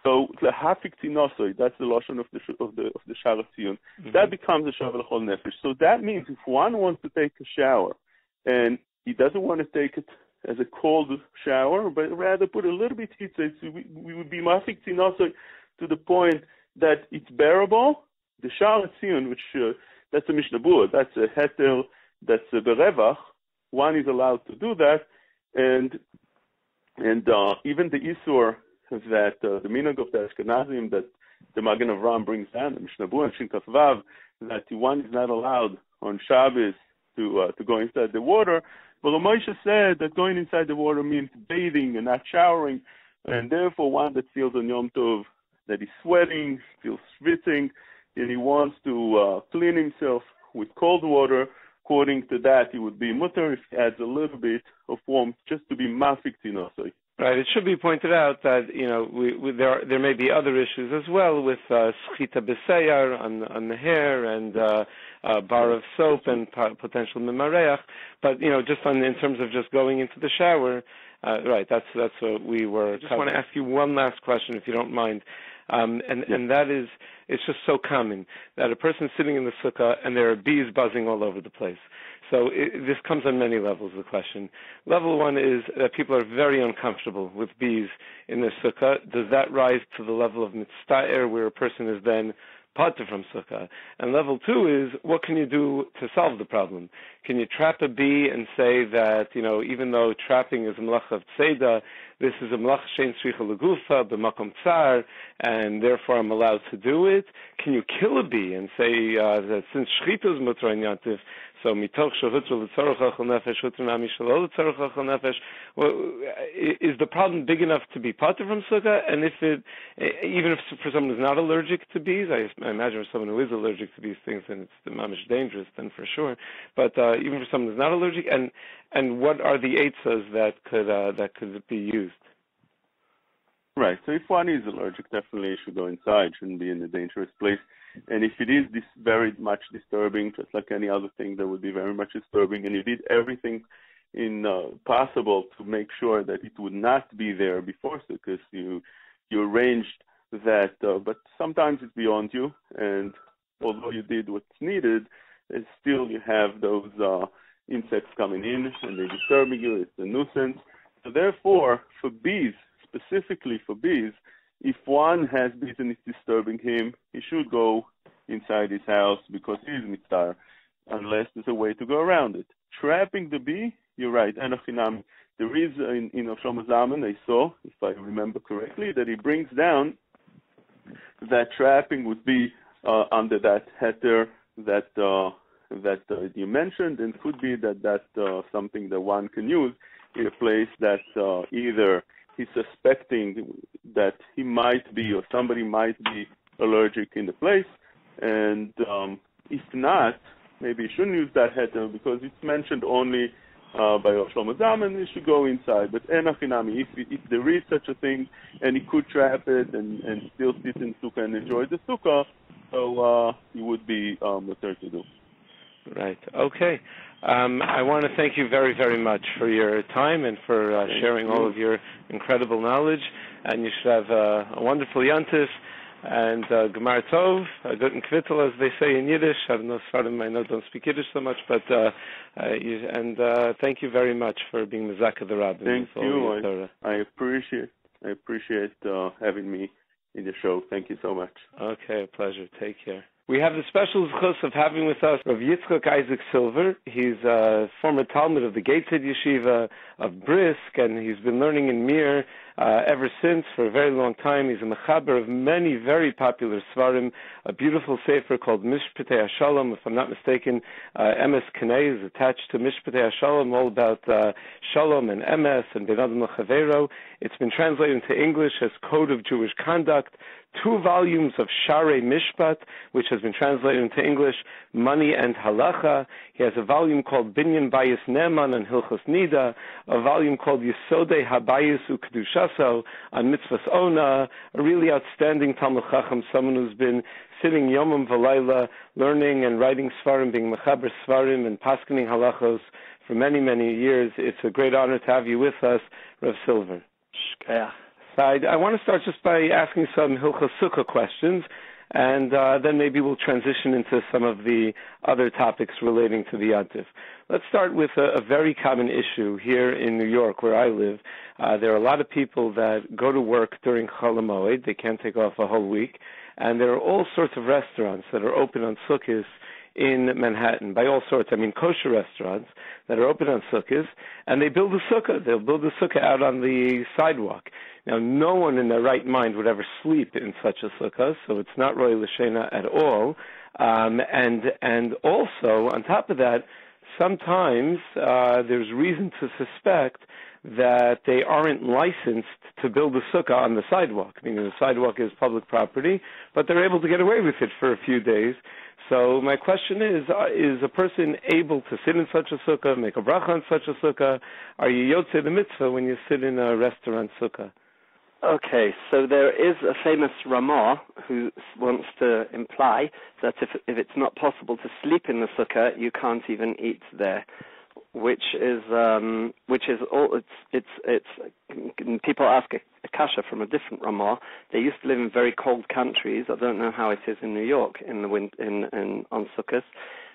so lehafik tinosoi, that's the lashon of the Sha'ar HaTziyun, that becomes a shavel chol nefesh. So that means if one wants to take a shower and he doesn't want to take it as a cold shower, but rather put a little bit heat, so we would be mafik tinosoi to the point that it's bearable. The Sha'ar HaTziyun, which that's a Mishnah Berurah, that's a heter, that's a berevach. One is allowed to do that, and even the isur that the minhag of the Ashkenazim that the Magen Avraham brings down, the Mishnah Berurah and Shin Kaf Vav, that one is not allowed on Shabbos to go inside the water. But Moshe said that going inside the water means bathing and not showering, and therefore one that feels on Yom Tov that he's sweating, feels schwitzing, and he wants to clean himself with cold water, according to that, he would be mutter if he adds a little bit of warmth just to be mafik tinosoi. Right. It should be pointed out that there may be other issues as well with schita b'seyar on the hair and bar of soap and potential mimareach. But just in terms of just going into the shower, right? That's what we were. I just want to ask you one last question, if you don't mind. And that is, it's just so common that a person's sitting in the sukkah and there are bees buzzing all over the place. So this comes on many levels, the question. Level one is that people are very uncomfortable with bees in their sukkah. Does that rise to the level of mitzta'er, where a person is then pater from sukkah? And level two is, what can you do to solve the problem? Can you trap a bee and say that, even though trapping is a melacha of tzeda, this is a melacha shein tzricha legufa, b'makom tsar, and therefore I'm allowed to do it? Can you kill a bee and say that since shchita is mutar in yantif, so mitoch shehutra l'tzorach achal nefesh, hutra nami shelo l'tzorach achal nefesh? Well, is the problem big enough to be pater from sukkah? And even if for someone who's not allergic to bees, I imagine for someone who is allergic to these things, then it's the mamish dangerous, then for sure. But even for someone who's not allergic, and what are the eitzas that could be used? Right. So if one is allergic, definitely should go inside. Shouldn't be in a dangerous place. And if it is very much disturbing, just like any other thing that would be very much disturbing, and you did everything possible to make sure that it would not be there before, because you arranged that. But sometimes it's beyond you, and although you did what's needed, still you have those insects coming in and they're disturbing you. It's a nuisance. So therefore, for bees, specifically for bees, if one has bees and it's disturbing him, he should go inside his house because he is mitzvah, unless there's a way to go around it. Trapping the bee, you're right, enochinami. There is in Shlomo Zalman, I saw, if I remember correctly, that he brings down that trapping would be under that heter that you mentioned, and could be that something that one can use in a place that either he's suspecting that he might be or somebody might be allergic in the place, and if not, maybe you shouldn't use that heter because it's mentioned only by Shlomo Zalman, he should go inside. But enochinami, if there is such a thing, and he could trap it and still sit in Sukkah and enjoy the Sukkah, so he would be better to do. Right. Okay. I want to thank you very, very much for your time and for sharing all of your incredible knowledge. And you should have a wonderful Yantif and Gemar Tov, Guten Kvittel, as they say in Yiddish. I don't know, Sfarim, I know don't speak Yiddish so much, but thank you very much for being Mezaka the Rabbi. Thank you. I appreciate having me in the show. Thank you so much. Okay, a pleasure. Take care. We have the special Sukkos of having with us Rav Yitzchok Eizik Silver. He's a former Talmud of the Gateshead Yeshiva of Brisk, and he's been learning in Mir ever since for a very long time. He's a mechaber of many very popular svarim, a beautiful sefer called Mishpatei HaShalom. If I'm not mistaken, Emes Kanei is attached to Mishpatei HaShalom, all about Shalom and Emes and Ben Adam L'Chavero. It's been translated into English as Code of Jewish Conduct. 2 volumes of Sharei Mishpat, which has been translated into English, Money and Halacha. He has a volume called Binyan Bais Ne'eman and Hilchos Nida, a volume called Yesodei HaBayis U'Kedushaso on Mitzvahs Ona, a really outstanding Talmud Chacham, someone who's been sitting Yomim V'Layla, learning and writing Svarim, being Mechaber Svarim and Paskening Halachos for many, many years. It's a great honor to have you with us, Rav Silver. Shkaya. I want to start just by asking some Hilchos Sukkah questions, and then maybe we'll transition into some of the other topics relating to the Yantif. Let's start with a very common issue here in New York, where I live. There are a lot of people that go to work during Chol HaMoed. They can't take off a whole week, and there are all sorts of restaurants that are open on Sukkos in Manhattan, by all sorts. I mean, kosher restaurants that are open on Sukkos, and they build a Sukkah. They'll build a Sukkah out on the sidewalk. Now, no one in their right mind would ever sleep in such a Sukkah, so it's not Roy L'Shena at all. And also, on top of that, sometimes there's reason to suspect that they aren't licensed to build a Sukkah on the sidewalk. I mean, the sidewalk is public property, but they're able to get away with it for a few days. So my question is a person able to sit in such a Sukkah, make a bracha on such a Sukkah? Are you yotzei the mitzvah when you sit in a restaurant Sukkah? Okay, so there is a famous Ramah who wants to imply that if it's not possible to sleep in the Sukkah, you can't even eat there, which is all. It's people ask a kasha from a different Ramah. They used to live in very cold countries. I don't know how it is in New York in the on Sukkahs,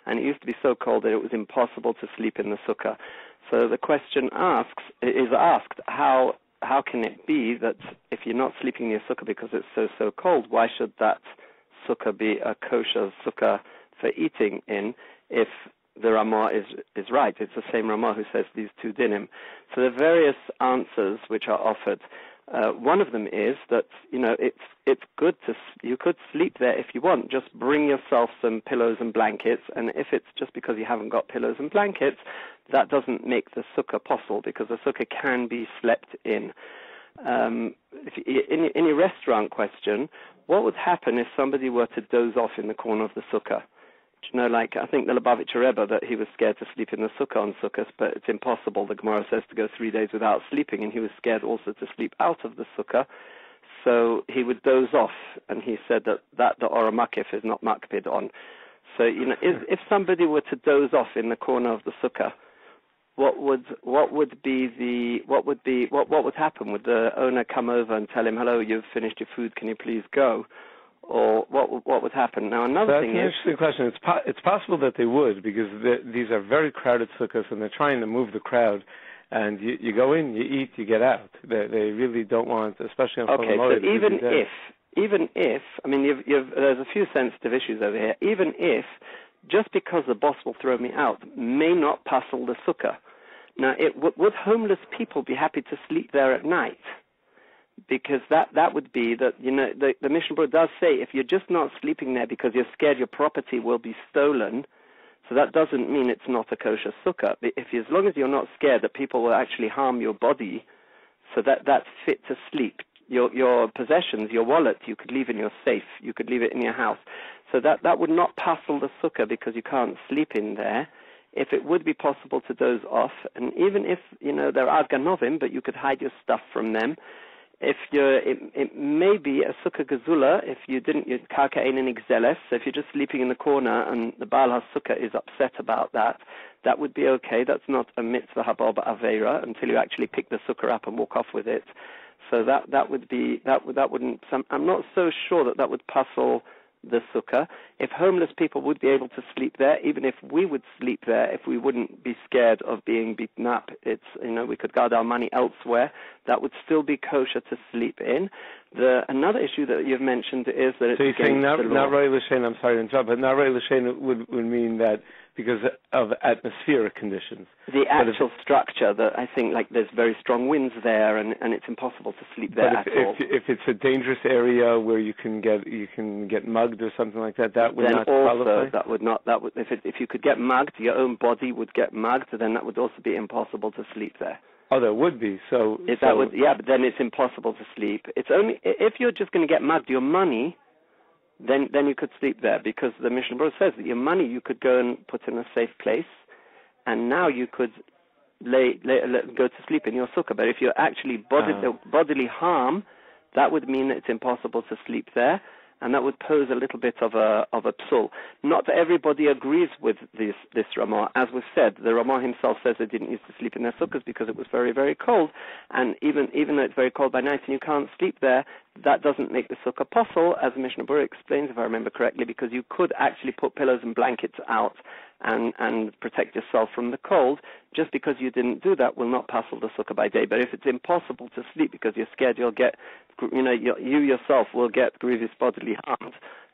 and it used to be so cold that it was impossible to sleep in the Sukkah. So the question is asked how can it be that if you're not sleeping near Sukkah because it's so cold, why should that Sukkah be a kosher Sukkah for eating in if the Ramah is right? It's the same Ramah who says these 2 dinim. So there are various answers which are offered. One of them is that, it's good you could sleep there if you want. Just bring yourself some pillows and blankets, and if it's just because you haven't got pillows and blankets, that doesn't make the Sukkah possible, because the Sukkah can be slept in. In your restaurant question, what would happen if somebody were to doze off in the corner of the Sukkah? I think the Lebowitz Rebbe, that he was scared to sleep in the Sukkah on Sukkos, but it's impossible. The Gemara says to go 3 days without sleeping, and he was scared also to sleep out of the Sukkah, so he would doze off, and he said that the Ora Makif is not makpid on. So, if somebody were to doze off in the corner of the Sukkah, what would happen? Would the owner come over and tell him, "Hello, you've finished your food, can you please go?" Or what would happen? Now, another thing is... That's an interesting question. It's possible that they would, because these are very crowded sukkahs, and they're trying to move the crowd. and you go in, you eat, you get out. They really don't want, especially on Okay, so even if, I mean, there's a few sensitive issues over here. Even if, just because the boss will throw me out, may not passel the sukkah. Now, would homeless people be happy to sleep there at night? Because that would be that, the Mishnah Berurah does say if you're just not sleeping there because you're scared your property will be stolen, so that doesn't mean it's not a kosher sukkah. As long as you're not scared that people will actually harm your body, so that's fit to sleep. Your possessions, your wallet, you could leave in your safe, you could leave it in your house. So that would not passel the sukkah because you can't sleep in there. If it would be possible to doze off, and even if, there are ganovim, but you could hide your stuff from them. It may be a sukkah gezula if you didn't, karka ein nigzeles, so if you're just sleeping in the corner and the Baal HaSukkah is upset about that would be okay. That's not a mitzvah haba ba'avera until you actually pick the sukkah up and walk off with it. So that wouldn't. I'm not so sure that would passel the sukkah. If homeless people would be able to sleep there, even if we would sleep there, if we wouldn't be scared of being beaten up, we could guard our money elsewhere. That would still be kosher to sleep in. Another issue that you've mentioned is that it's so you're saying not Roy L'Shein, I'm sorry to interrupt, but not Roy L'Shein would mean that because of atmospheric conditions. The actual structure, that I think there's very strong winds there, and it's impossible to sleep there at all. If it's a dangerous area where you can get mugged or something like that, that would not qualify. That would not. If you could get mugged, your own body would get mugged. Then that would also be impossible to sleep there. Oh, there would be. But then it's impossible to sleep. It's only if you're just going to get mugged, your money. Then you could sleep there, because the Mishnah Berurah says that your money you could go and put in a safe place, and now you could go to sleep in your sukkah. But if you're actually bodily harm, that would mean that it's impossible to sleep there, and that would pose a little bit of a psul. Not that everybody agrees with this Ramah. As was said, the Ramah himself says they didn't used to sleep in their sukkahs because it was very, very cold, and even though it's very cold by night and you can't sleep there, that doesn't make the sukkah possible, as Mishnah Berurah explains, if I remember correctly, because you could actually put pillows and blankets out and protect yourself from the cold. Just because you didn't do that will not passel the sukkah by day. But if it's impossible to sleep because you're scared you'll get, you yourself will get grievous bodily harm,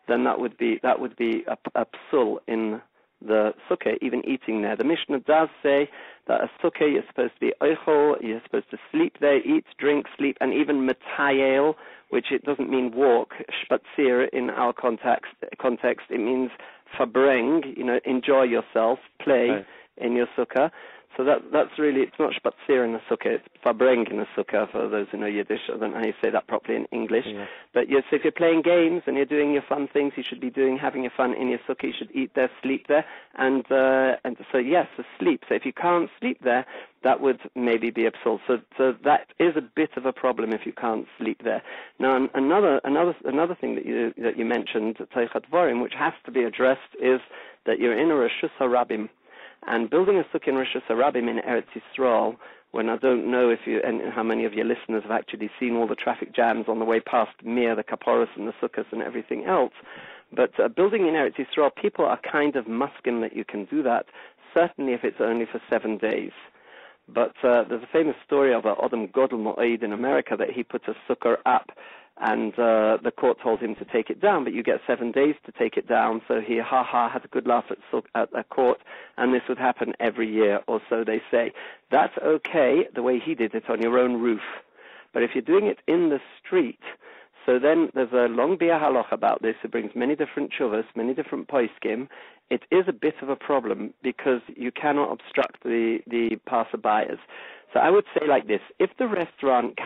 then that would be a psul in the sukkah, even eating there. The Mishnah does say that a sukkah you're supposed to be Ohel, you're supposed to sleep there, eat, drink, sleep, and even metayel, which it doesn't mean walk, spatzir in our context, it means verbreng, enjoy yourself, play in your sukkah. So that's really, it's not spatzir in the sukkah, it's verbreng in the sukkah, for those who know Yiddish. I don't know how you say that properly in English. Yeah. But yes, if you're playing games and you're doing your fun things, you should be having your fun in your sukkah. You should eat there, sleep there, and so yes, sleep. So if you can't sleep there, that would maybe be a psul. So that is a bit of a problem if you can't sleep there. Now, another thing that you mentioned, Teichat Dvarim, which has to be addressed, is that you're in a Rosh Hashanah. And building a sukkah in Rosh Hashanah in Eretz Yisrael, when I don't know if you and how many of your listeners have actually seen all the traffic jams on the way past Mir, the Kapporos and the Sukkos and everything else, but building in Eretz Yisrael, people are kind of muskin that you can do that, certainly if it's only for 7 days. But there's a famous story of Adam Godel Mo'ed in America that he put a sukkah up, and the court told him to take it down, but you get 7 days to take it down. So he, had a good laugh at court, and this would happen every year, or so they say. That's okay, the way he did it, on your own roof. But if you're doing it in the street, so then there's a long bia haloch about this. It brings many different shuvas, many different poskim. It is a bit of a problem because you cannot obstruct the passerbyers. So I would say like this: if the restaurant,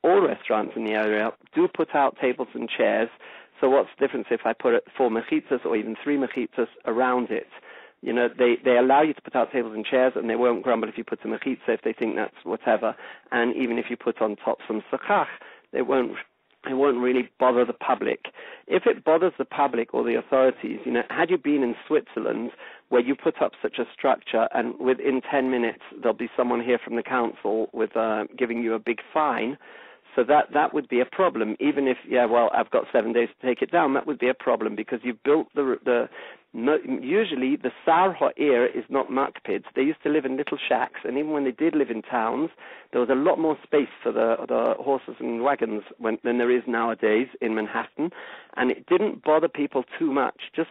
all restaurants in the area, do put out tables and chairs, so what's the difference if I put 4 mechitzas or even 3 mechitzas around it? They allow you to put out tables and chairs, and they won't grumble if you put a mechitza if they think that's whatever. And even if you put on top some Schach, it won't really bother the public. If it bothers the public or the authorities, had you been in Switzerland where you put up such a structure and within 10 minutes there'll be someone here from the council with giving you a big fine, so that would be a problem. Even if, I've got 7 days to take it down, that would be a problem because you built Usually, the Sar Ha'ir is not makpid. They used to live in little shacks, and even when they did live in towns, there was a lot more space for the horses and wagons than there is nowadays in Manhattan, and it didn't bother people too much. So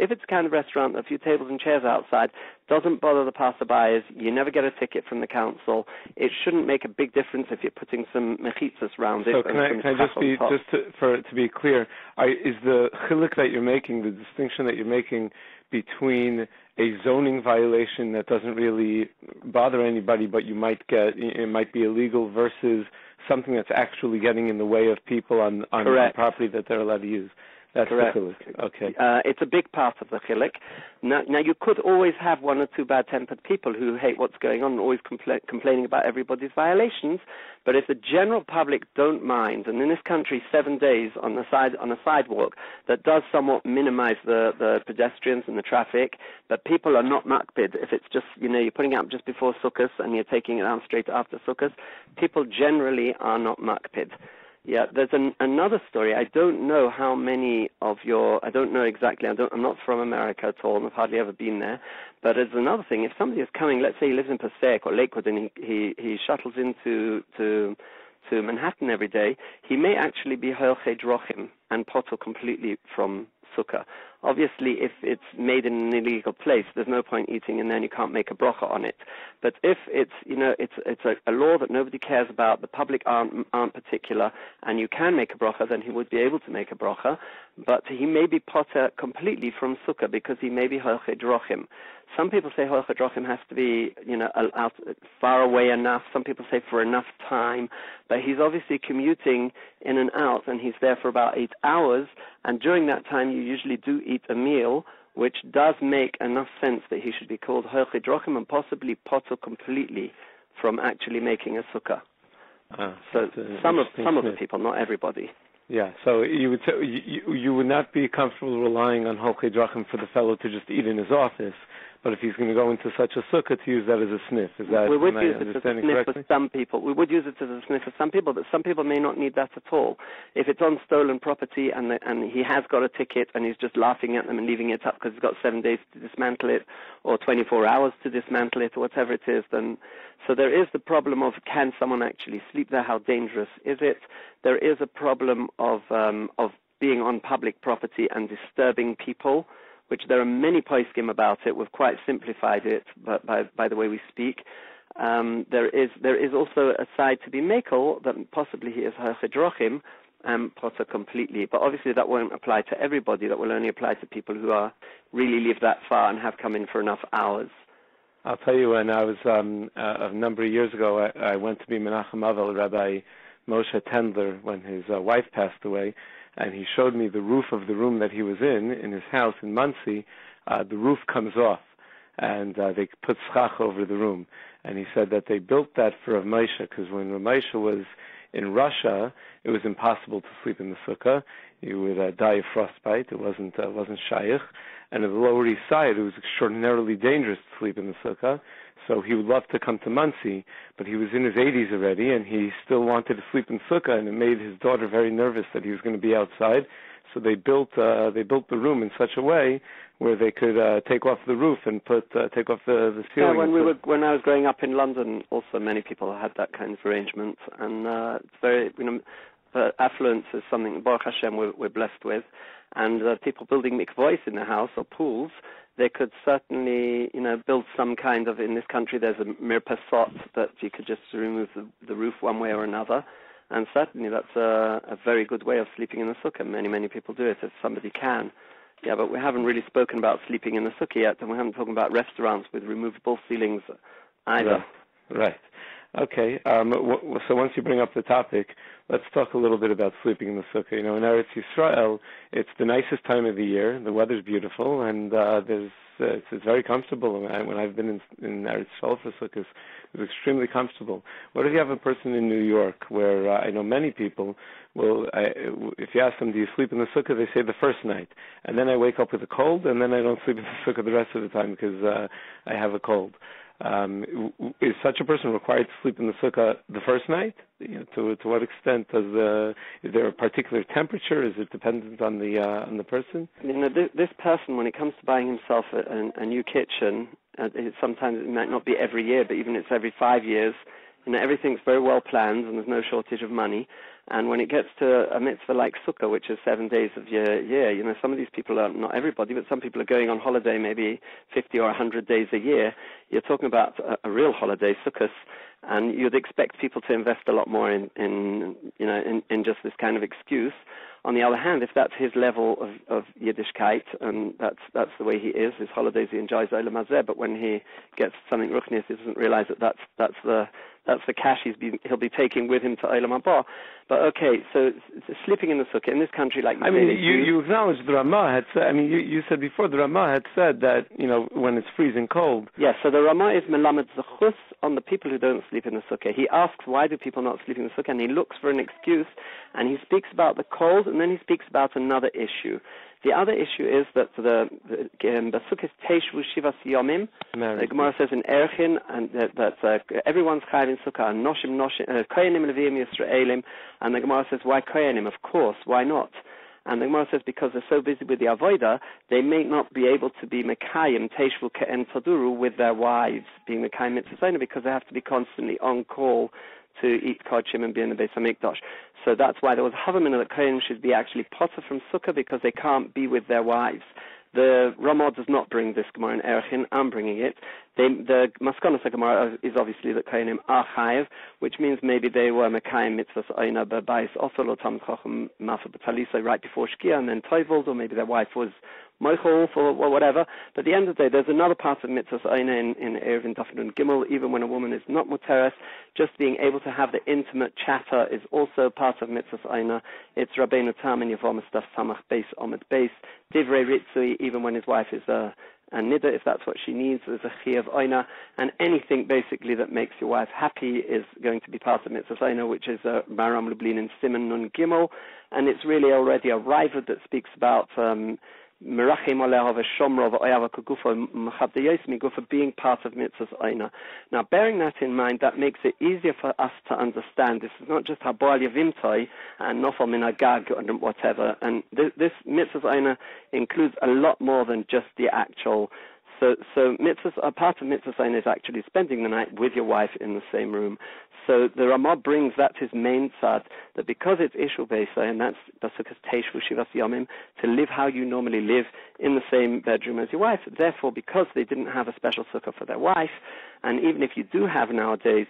if it's a kind of restaurant, a few tables and chairs outside, doesn't bother the passerbys, you never get a ticket from the council, it shouldn't make a big difference if you're putting some mechitzas around it. So can I to be clear, is the chiluk that you're making, the distinction that you're making between a zoning violation that doesn't really bother anybody, but it might be illegal, versus something that's actually getting in the way of people on the property that they're allowed to use? That's correct. The chiluk. Okay. It's a big part of the chiluk. Now, you could always have one or two bad-tempered people who hate what's going on and always complaining about everybody's violations. But if the general public don't mind, and in this country 7 days on a sidewalk, that does somewhat minimize the pedestrians and the traffic, but people are not makpid. If it's just, you're putting it up just before Sukkos and you're taking it down straight after Sukkos, people generally are not makpid. Yeah, there's another story. I don't know how many of I don't know exactly. I'm not from America at all, and I've hardly ever been there. But there's another thing. If somebody is coming, let's say he lives in Passaic or Lakewood, and he shuttles into Manhattan every day, he may actually be Horaah drochim and potter completely from Sukkah. Obviously, if it's made in an illegal place, there's no point eating, and then you can't make a bracha on it. But if it's a law that nobody cares about, the public aren't particular, and you can make a bracha, then he would be able to make a bracha. But he may be potter completely from Sukkah because he may be Horaah drochim. Some people say Horaah drochim has to be out far away enough. Some people say for enough time. But he's obviously commuting in and out, and he's there for about 8 hours. And during that time, you usually do eat a meal, which does make enough sense that he should be called Horaah drochim and possibly potter completely from actually making a sukkah. So some of the people, not everybody. Yeah, so you would say you would not be comfortable relying on Horaah drochim for the fellow to just eat in his office, but if he's going to go into such a sukkah, to use that as a sniff. Is that, we would use it as a sniff correctly? for some people. We would use it as a sniff for some people, but some people may not need that at all. If it's on stolen property and he has got a ticket and he's just laughing at them and leaving it up because he's got 7 days to dismantle it or 24 hours to dismantle it or whatever it is, then... So there is the problem of, can someone actually sleep there? How dangerous is it? There is a problem of being on public property and disturbing people, which there are many poskim about it. We've quite simplified it by the way we speak. There is also a side to be makel that possibly he is Horaah drochim and potter completely. But obviously that won't apply to everybody. That will only apply to people who really live that far and have come in for enough hours. I'll tell you, when I was a number of years ago, I went to be Menachem Avel, Rabbi Moshe Tendler, when his wife passed away, and he showed me the roof of the room that he was in his house in Monsey. The roof comes off, and they put Schach over the room. And he said that they built that for Rav Moshe, because when Rav Moshe was in Russia, it was impossible to sleep in the sukkah. You would die of frostbite. It wasn't shaykh. And at the Lower East Side, it was extraordinarily dangerous to sleep in the sukkah. So he would love to come to Monsey, but he was in his 80s already, and he still wanted to sleep in sukkah, and it made his daughter very nervous that he was going to be outside. So they built the room in such a way where they could take off the roof and take off the ceiling. Yeah, when I was growing up in London, also many people had that kind of arrangement, and it's very affluence is something Baruch Hashem we're blessed with, and people building mikvahs in their house or pools, they could certainly build some kind of, in this country there's a mirpasot that you could just remove the roof one way or another. And certainly that's a very good way of sleeping in the sukkah. Many people do it if somebody can. Yeah, but we haven't really spoken about sleeping in the sukkah yet, and we haven't talked about restaurants with removable ceilings either. Right. Okay. So once you bring up the topic, let's talk a little bit about sleeping in the sukkah. In Eretz Yisrael, it's the nicest time of the year. The weather's beautiful, and it's very comfortable. When I've been in Eretz Yisrael for sukkahs, it's extremely comfortable. What if you have a person in New York where I know many people will, if you ask them, do you sleep in the sukkah, they say the first night. And then I wake up with a cold, and then I don't sleep in the sukkah the rest of the time because I have a cold. Is such a person required to sleep in the sukkah the first night? To what extent is there a particular temperature? Is it dependent on the person? This person, when it comes to buying himself a new kitchen, sometimes it might not be every year, but even if it's every 5 years. Everything's very well planned, and there's no shortage of money. And when it gets to a mitzvah like Sukkah, which is 7 days of your year, some of these people are, not everybody, but some people are going on holiday maybe 50 or 100 days a year. You're talking about a real holiday, Sukkos, and you'd expect people to invest a lot more in just this kind of excuse. On the other hand, if that's his level of Yiddishkeit, and that's the way he is, his holidays he enjoys Olam Hazeh, but when he gets something Ruchnius, he doesn't realize that's the cash he'll be taking with him to Olam Haba. But okay, so sleeping in the sukkah in this country, like you acknowledged the Ramah had said. You said before the Ramah had said that when it's freezing cold. Yes, so the Ramah is melamed zechus on the people who don't sleep in the sukkah. He asks why do people not sleep in the sukkah, and he looks for an excuse, and he speaks about the cold, and then he speaks about another issue. The other issue is that the Sukkah Teishvu Shivas Yomim, the Gemara says in Erchin, and that everyone's chayav in Sukkah, Noshim, Koyanim Leviim Yisraelim, and the Gemara says, why Koyanim? Of course, why not? And the Gemara says because they're so busy with the Avodah, they may not be able to be Mekayim, Teishvu Ke'en Taduru, with their wives, being Mekayim Mitzvah, because they have to be constantly on call to eat kodshim and be in the Beis HaMikdash. So that's why there was Havamina that Kohen should be actually potter from Sukkah, because they can't be with their wives. The Ramah does not bring this Gemara in Erchin. I'm bringing it. The Maskonos Gemara is obviously that Kohenim are chayav, which means maybe they were Mekayim mitzvahs oina b'Bais osel or tam chacham mafa b'talisay right before Shkia and then toiveld, or maybe their wife was Moichel or whatever. But at the end of the day, there's another part of mitzvahs oina in Erev and Dafid and Gimel, even when a woman is not muteres. Just being able to have the intimate chatter is also part of mitzvahs oina. It's Rabbeinu Tam and Yavom Staf Samach Bais Omed Bais Divrei Ritzui, even when his wife is a nida, if that's what she needs, there's a chi of oina, and anything basically that makes your wife happy is going to be part of mitzvah oina, which is Maram Lublin in Simon Nun Gimel, and it's really already a rival that speaks about Merachim Oleha v'Shomro v'Oyava Kugufo Mchabdeyos Migufa being part of mitzvahs oina. Now, bearing that in mind, that makes it easier for us to understand. This is not just Haboal Yavimtoi and Nofal Min Agag and whatever. And this mitzvahs oina includes a lot more than just the actual. So mitzvahs, a part of mitzvahs oina is actually spending the night with your wife in the same room. So the Ramah brings that his main tzad, that because it's Ishul Beisai, and that's Basukas Teishvu Shivas Yomim, to live how you normally live in the same bedroom as your wife. Therefore, because they didn't have a special sukkah for their wife, and even if you do have nowadays,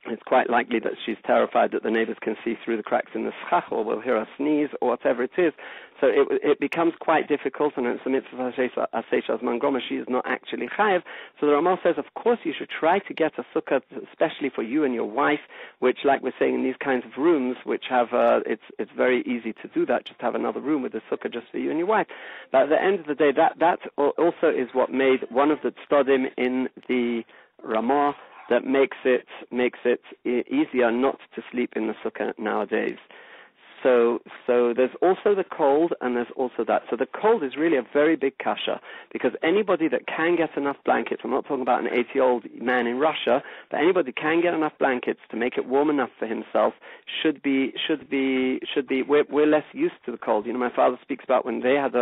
it's quite likely that she's terrified that the neighbors can see through the cracks in the Schach, or will hear her sneeze, or whatever it is. So it becomes quite difficult, and it's a mitzvah Aseshas Mangoma, she is not actually chayav. So the Ramah says, of course, you should try to get a sukkah, especially for you and your wife, which, like we're saying, in these kinds of rooms, which have, it's very easy to do that, just have another room with a sukkah just for you and your wife. But at the end of the day, that also is what made one of the tzadim in the Ramah that makes it easier not to sleep in the sukkah nowadays. So there's also the cold, and there's also that. So the cold is really a very big kasha, because anybody that can get enough blankets, I'm not talking about an 80-year-old man in Russia, but anybody can get enough blankets to make it warm enough for himself should be. We're less used to the cold. My father speaks about when they had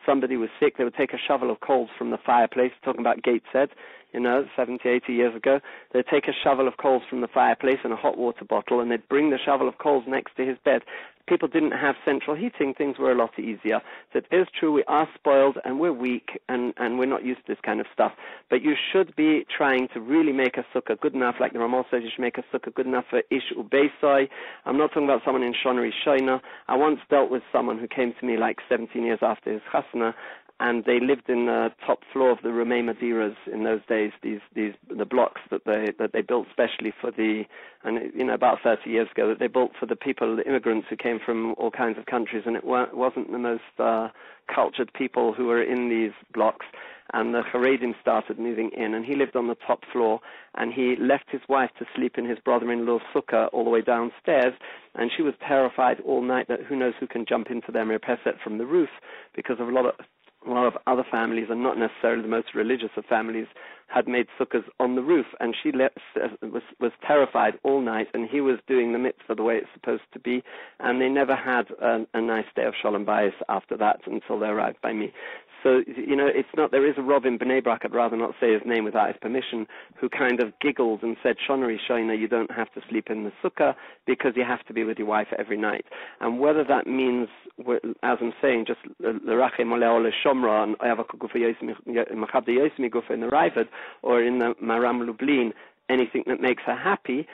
somebody was sick, they would take a shovel of coals from the fireplace, talking about Gateshead, 70, 80 years ago. They'd take a shovel of coals from the fireplace and a hot water bottle, and they'd bring the shovel of coals next to his bed. People didn't have central heating. Things were a lot easier. So it is true, we are spoiled and we're weak and we're not used to this kind of stuff. But you should be trying to really make a sukkah good enough, like the Ramah says, you should make a sukkah good enough for Ish Ubeisai. I'm not talking about someone in Shonari Shaina. I once dealt with someone who came to me like 17 years after his chasna, and they lived in the top floor of the Rumei Madiras in those days, the blocks that they built specially for about 30 years ago, that they built for the people, the immigrants who came from all kinds of countries, and it wasn't the most cultured people who were in these blocks. And the Haredim started moving in, and he lived on the top floor, and he left his wife to sleep in his brother-in-law's sukkah all the way downstairs, and she was terrified all night that who knows who can jump into their mirpeset from the roof, because of a lot of other families, and not necessarily the most religious of families, had made sukkahs on the roof, and she was terrified all night, and he was doing the mitzvah the way it's supposed to be, and they never had a nice day of Shalom Bais after that until they arrived by me. So, it's not, there is a Rob in Bnei Brak, I'd rather not say his name without his permission, who kind of giggled and said, Shonari Shoina, you don't have to sleep in the sukkah because you have to be with your wife every night. And whether that means, as I'm saying, just l'rachem oleh ole shomra and oyavak gufa machabde yosmi gufa in the Raavad or in the Maram Lublin, anything that makes her happy,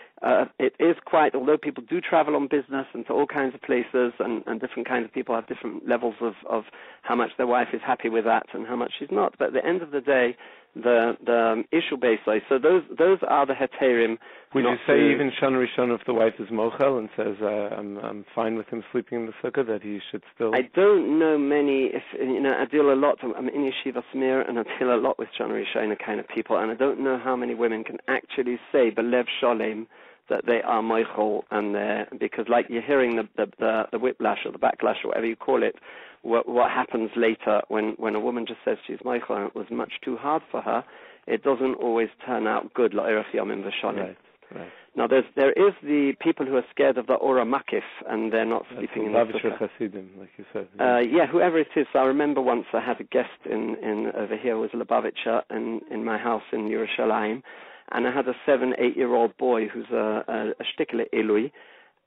it is quite, although people do travel on business and to all kinds of places and different kinds of people have different levels of how much their wife is happy with that and how much she's not. But at the end of the day, the issue basically, so those are the heterim. Would you say even Shan Rishon if the wife is Mochel and says I'm fine with him sleeping in the sukkah, that he should still? I don't know many. I deal a lot. I'm in Yeshiva Smir and I deal a lot with Shan Rishon kind of people, and I don't know how many women can actually say Belev Sholem that they are Mochel, and because like you're hearing the whiplash or the backlash or whatever you call it. What happens later when a woman just says she's Mochel and it was much too hard for her, it doesn't always turn out good. Right. Now there is the people who are scared of the Ora Makif and they're not sleeping in the sukkah. Hasidim, like you said. Yeah, whoever it is. I remember once I had a guest in over here, was a Lebowitz in my house in Yerushalayim, and I had a 7-8-year-old boy who's a shtikle Eloi.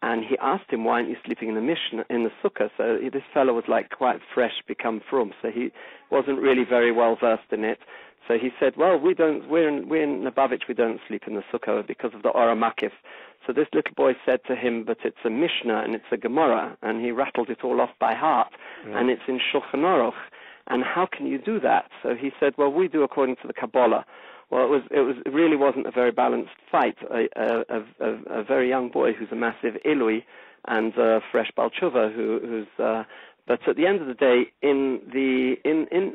And he asked him, why aren't you sleeping in the sukkah? So this fellow was like quite fresh, become frum, so he wasn't really very well versed in it. So he said, well, we're in Lebowitz, we don't sleep in the sukkah because of the Ora Makif. So this little boy said to him, but it's a Mishnah and it's a Gemara, and he rattled it all off by heart, and it's in Shulchan Aruch. And how can you do that? So he said, well, we do according to the Kabbalah. Well, it really wasn't a very balanced fight. A very young boy who's a massive Eloi and fresh Balchuva who's. But at the end of the day,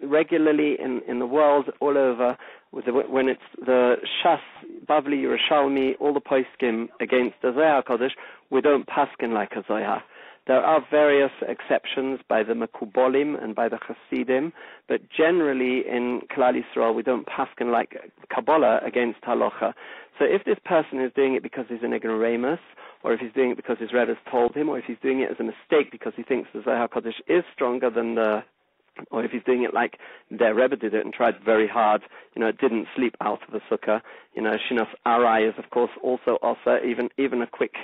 regularly in the world all over, when it's the Shas, Bavli, Yerushalmi, all the poskim against the Zohar Kodesh, we don't paskin like a Zohar. There are various exceptions by the Mekubolim and by the Hasidim, but generally in Klal Yisrael we don't paskin like Kabbalah against Halacha. So if this person is doing it because he's an ignoramus, or if he's doing it because his Rebbe's told him, or if he's doing it as a mistake because he thinks the Zohar Kodesh is stronger than or if he's doing it like their Rebbe did it and tried very hard, didn't sleep out of the sukkah. Shinas Aryeh is of course also osa. Even a quick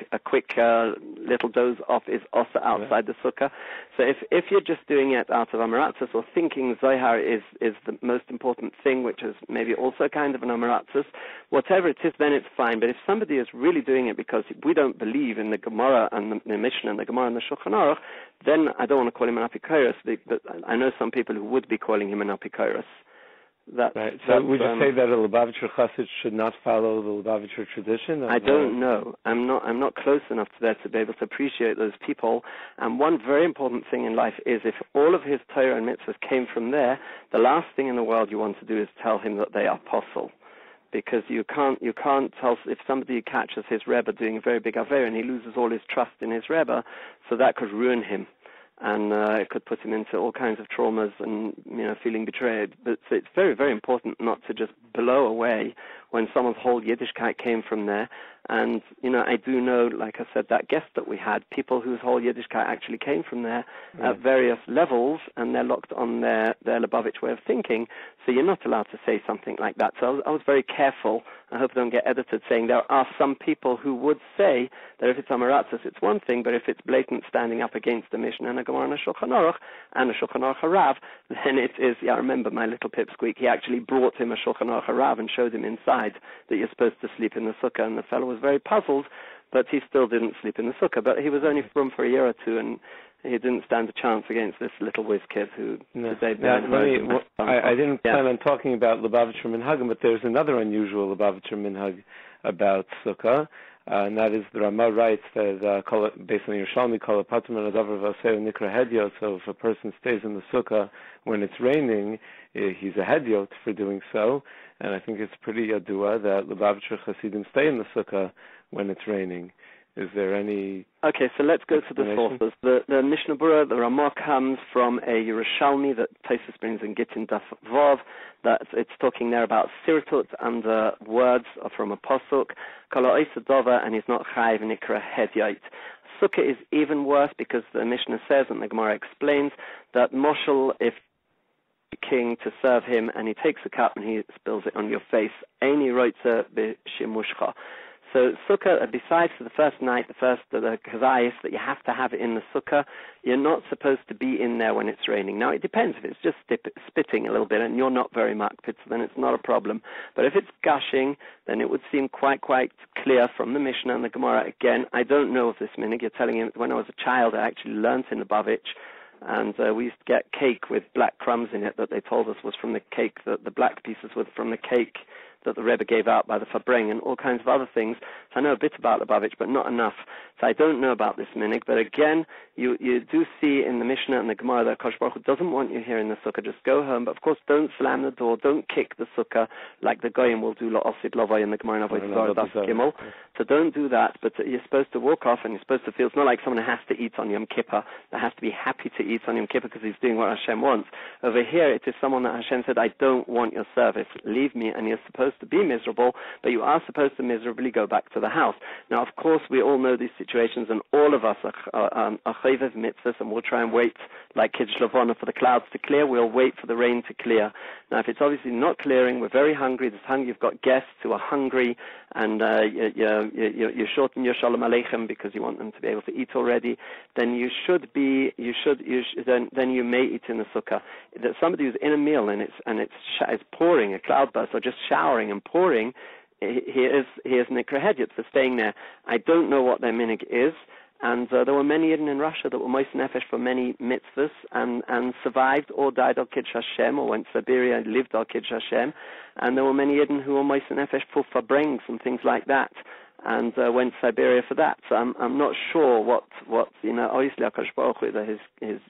little doze off is osa outside the sukkah. So if you're just doing it out of amaratzis or thinking Zohar is the most important thing, which is maybe also kind of an amaratzis, whatever it is, then it's fine. But if somebody is really doing it because we don't believe in the Gemara and the Mishnah and the Gemara and the Shulchan Aruch, then I don't want to call him an apikoros, but I know some people who would be calling him an apikoros. Right. So would you say that a Lubavitcher Chassid should not follow the Lubavitcher tradition? I don't know. I'm not close enough to that to be able to appreciate those people. And one very important thing in life is if all of his Torah and mitzvahs came from there, the last thing in the world you want to do is tell him that they are apostle. Because you can't tell, if somebody catches his Rebbe doing a very big Aver and he loses all his trust in his Rebbe, so that could ruin him. And it could put him into all kinds of traumas and, feeling betrayed. But so it's very, very important not to just blow away when someone's whole Yiddishkeit came from there. And, I do know, like I said, that guest that we had, people whose whole Yiddishkeit actually came from there at various levels, and they're locked on their Lebowitz way of thinking. So you're not allowed to say something like that. So I was very careful. I hope I don't get edited saying there are some people who would say that if it's Amaratzis, it's one thing, but if it's blatant standing up against the Mishnah and a Gemara and a Shulchan Aruch and a Shulchan Aruch Harav, then it is, I remember my little pipsqueak, he actually brought him a Shulchan Aruch Harav and showed him inside that you're supposed to sleep in the sukkah, and the fellow was very puzzled, but he still didn't sleep in the sukkah. But he was only from for a year or two, and he didn't stand a chance against this little whiz kid who... I didn't plan on talking about Lebowitzer Minhagim, but there's another unusual Lebowitzer Minhag about Sukkah, and that is the Ramah writes that, based on Yerushalmi, Kol Patum and Adavar Vaseu Nikra Hedyot, so if a person stays in the Sukkah when it's raining, he's a Hedyot for doing so, and I think it's pretty yadua that Lebowitzer Hasidim stay in the Sukkah when it's raining. Is there any... Okay, so let's go to the sources. The Mishnah Berurah, the Ramah, comes from a Yerushalmi that Tosfos brings in Gittin Daf Vav, that it's talking there about sirtut and words from a pasuk, Kala Oisa Dova, and he's not chayiv nikra hedyot. Sukkah is even worse because the Mishnah says, and the Gemara explains, that Moshe, if king to serve him, and he takes a cup and he spills it on your face, Eini roitza b'shimushcha. So Sukkah, besides for the first night, the kazayis, that you have to have it in the Sukkah, you're not supposed to be in there when it's raining. Now, it depends. If it's just spitting a little bit and you're not very makpid, then it's not a problem. But if it's gushing, then it would seem quite clear from the Mishnah and the Gemara. Again, I don't know of this minig. You're telling him, when I was a child, I actually learnt in Lebowitz, and we used to get cake with black crumbs in it that they told us was from the cake, that the black pieces were from the cake that the Rebbe gave out by the Fabring, and all kinds of other things. So I know a bit about Lebowitz, but not enough. So I don't know about this minig. But again, you do see in the Mishnah and the Gemara that Kosh Baruch Hu doesn't want you here in the Sukkah. Just go home. But of course, don't slam the door. Don't kick the Sukkah like the Goyim will do La'osid Lovay in the Gemara and Avodah Das Gimel. So don't do that. But you're supposed to walk off, and you're supposed to feel. It's not like someone has to eat on Yom Kippur. That has to be happy to eat on Yom Kippur because he's doing what Hashem wants. Over here, it is someone that Hashem said, I don't want your service. Leave me. And you're supposed to be miserable, but you are supposed to miserably go back to the house. Now, of course, we all know these situations, and all of us are chayvev mitzvahs, and we'll try and wait, like Kiddush Levana, for the clouds to clear. We'll wait for the rain to clear. Now, if it's obviously not clearing, we're very hungry. You've got guests who are hungry, and you're shorting your shalom aleichem because you want them to be able to eat already. Then then you may eat in the sukkah. That somebody who's in a meal and it's pouring, a cloudburst, or just showering and pouring, he is nikra hedyot for staying there. I don't know what their minig is, and there were many Yidden in Russia that were moist nefesh for many mitzvahs and survived or died al Kiddush Hashem, or went to Siberia and lived al Kiddush Hashem, and there were many Yidden who were moist nefesh for fabrengs and things like that, and went to Siberia for that. So I'm not sure what obviously HaKadosh Baruch Hu, his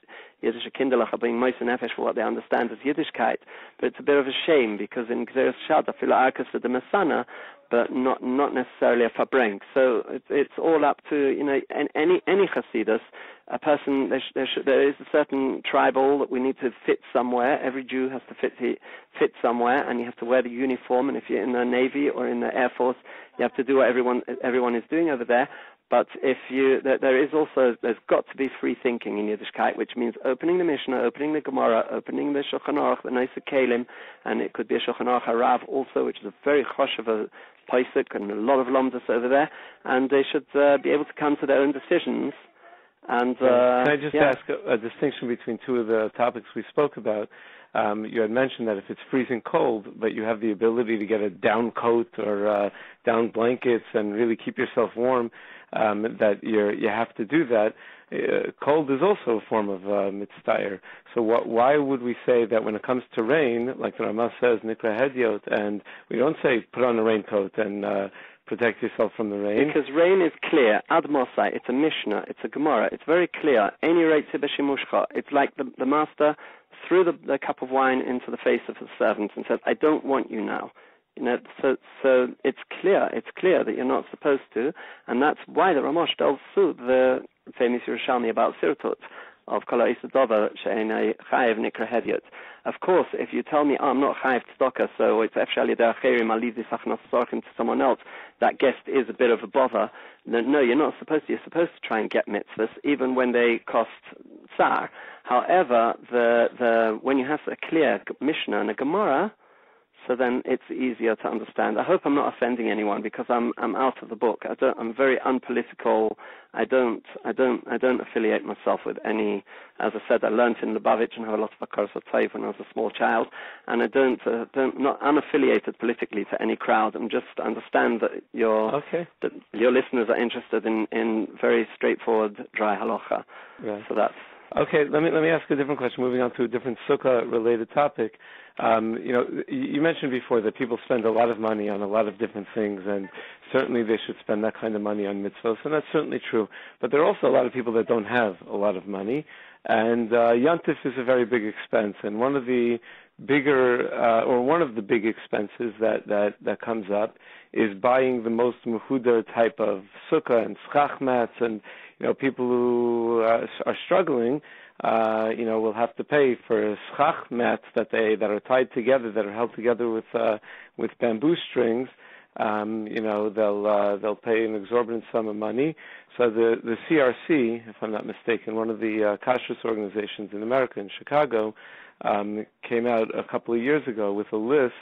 Yiddish Kinderlach are being moist nefesh for what they understand as Yiddishkeit, but it's a bit of a shame because in Gzeres Shad, I feel arkas for the Masana, but not necessarily a fabreng. So it's all up to any Hasidus. A person there is a certain tribal that we need to fit somewhere. Every Jew has to fit somewhere, and you have to wear the uniform. And if you're in the Navy or in the Air Force, you have to do what everyone is doing over there. But there's got to be free thinking in Yiddishkeit, which means opening the Mishnah, opening the Gemara, opening the Shulchan Aruch, the Noisa Kelim, and it could be a Shulchan Aruch Harav also, which is a very chosh of a Paisik and a lot of Lomdus over there, and they should be able to come to their own decisions. And can I just ask a distinction between two of the topics we spoke about? You had mentioned that if it's freezing cold, but you have the ability to get a down coat or down blankets and really keep yourself warm, that you have to do that. Cold is also a form of mitzvah. So why would we say that when it comes to rain, like the Ramah says, nikra hedyot, and we don't say put on a raincoat and protect yourself from the rain? Because rain is clear. Ad Mosai, it's a Mishnah, it's a Gemara, it's very clear. Any reitze b'shimushcha. It's like the master threw the cup of wine into the face of his servant and said, I don't want you now. So it's clear that you're not supposed to, and that's why the Ramosh delves through the famous Yerushalmi about sirtut of Kol Ha'Isadova She'enei Chayev Nikra Hedyot. Of course, if you tell me, I'm not Chayev Tzedakah, so it's Efshal Yedei Acherim, I'll leave this Achnas Tzorkim to someone else, that guest is a bit of a bother. No, you're not supposed to. You're supposed to try and get mitzvahs, even when they cost tsar. However, when you have a clear Mishnah and a Gemara, so then it's easier to understand. I hope I'm not offending anyone because I'm out of the book. I'm very unpolitical. I don't affiliate myself with any. As I said, I learned in Lebowitz and have a lot of Akaras Hatayv when I was a small child, and I not unaffiliated politically to any crowd. I'm just understand that your listeners are interested in very straightforward, dry halacha. Right. So that's. Okay, let me ask a different question. Moving on to a different sukkah-related topic. You mentioned before that people spend a lot of money on a lot of different things, and certainly they should spend that kind of money on mitzvahs, and that's certainly true. But there are also a lot of people that don't have a lot of money, And Yantif is a very big expense, and one of the big expenses that comes up is buying the most mehudar type of sukkah and schach mats, and people who are struggling, will have to pay for schach mats that are tied together, that are held together with bamboo strings. They'll pay an exorbitant sum of money. So the CRC, if I'm not mistaken, one of the kashrus organizations in America, in Chicago, came out a couple of years ago with a list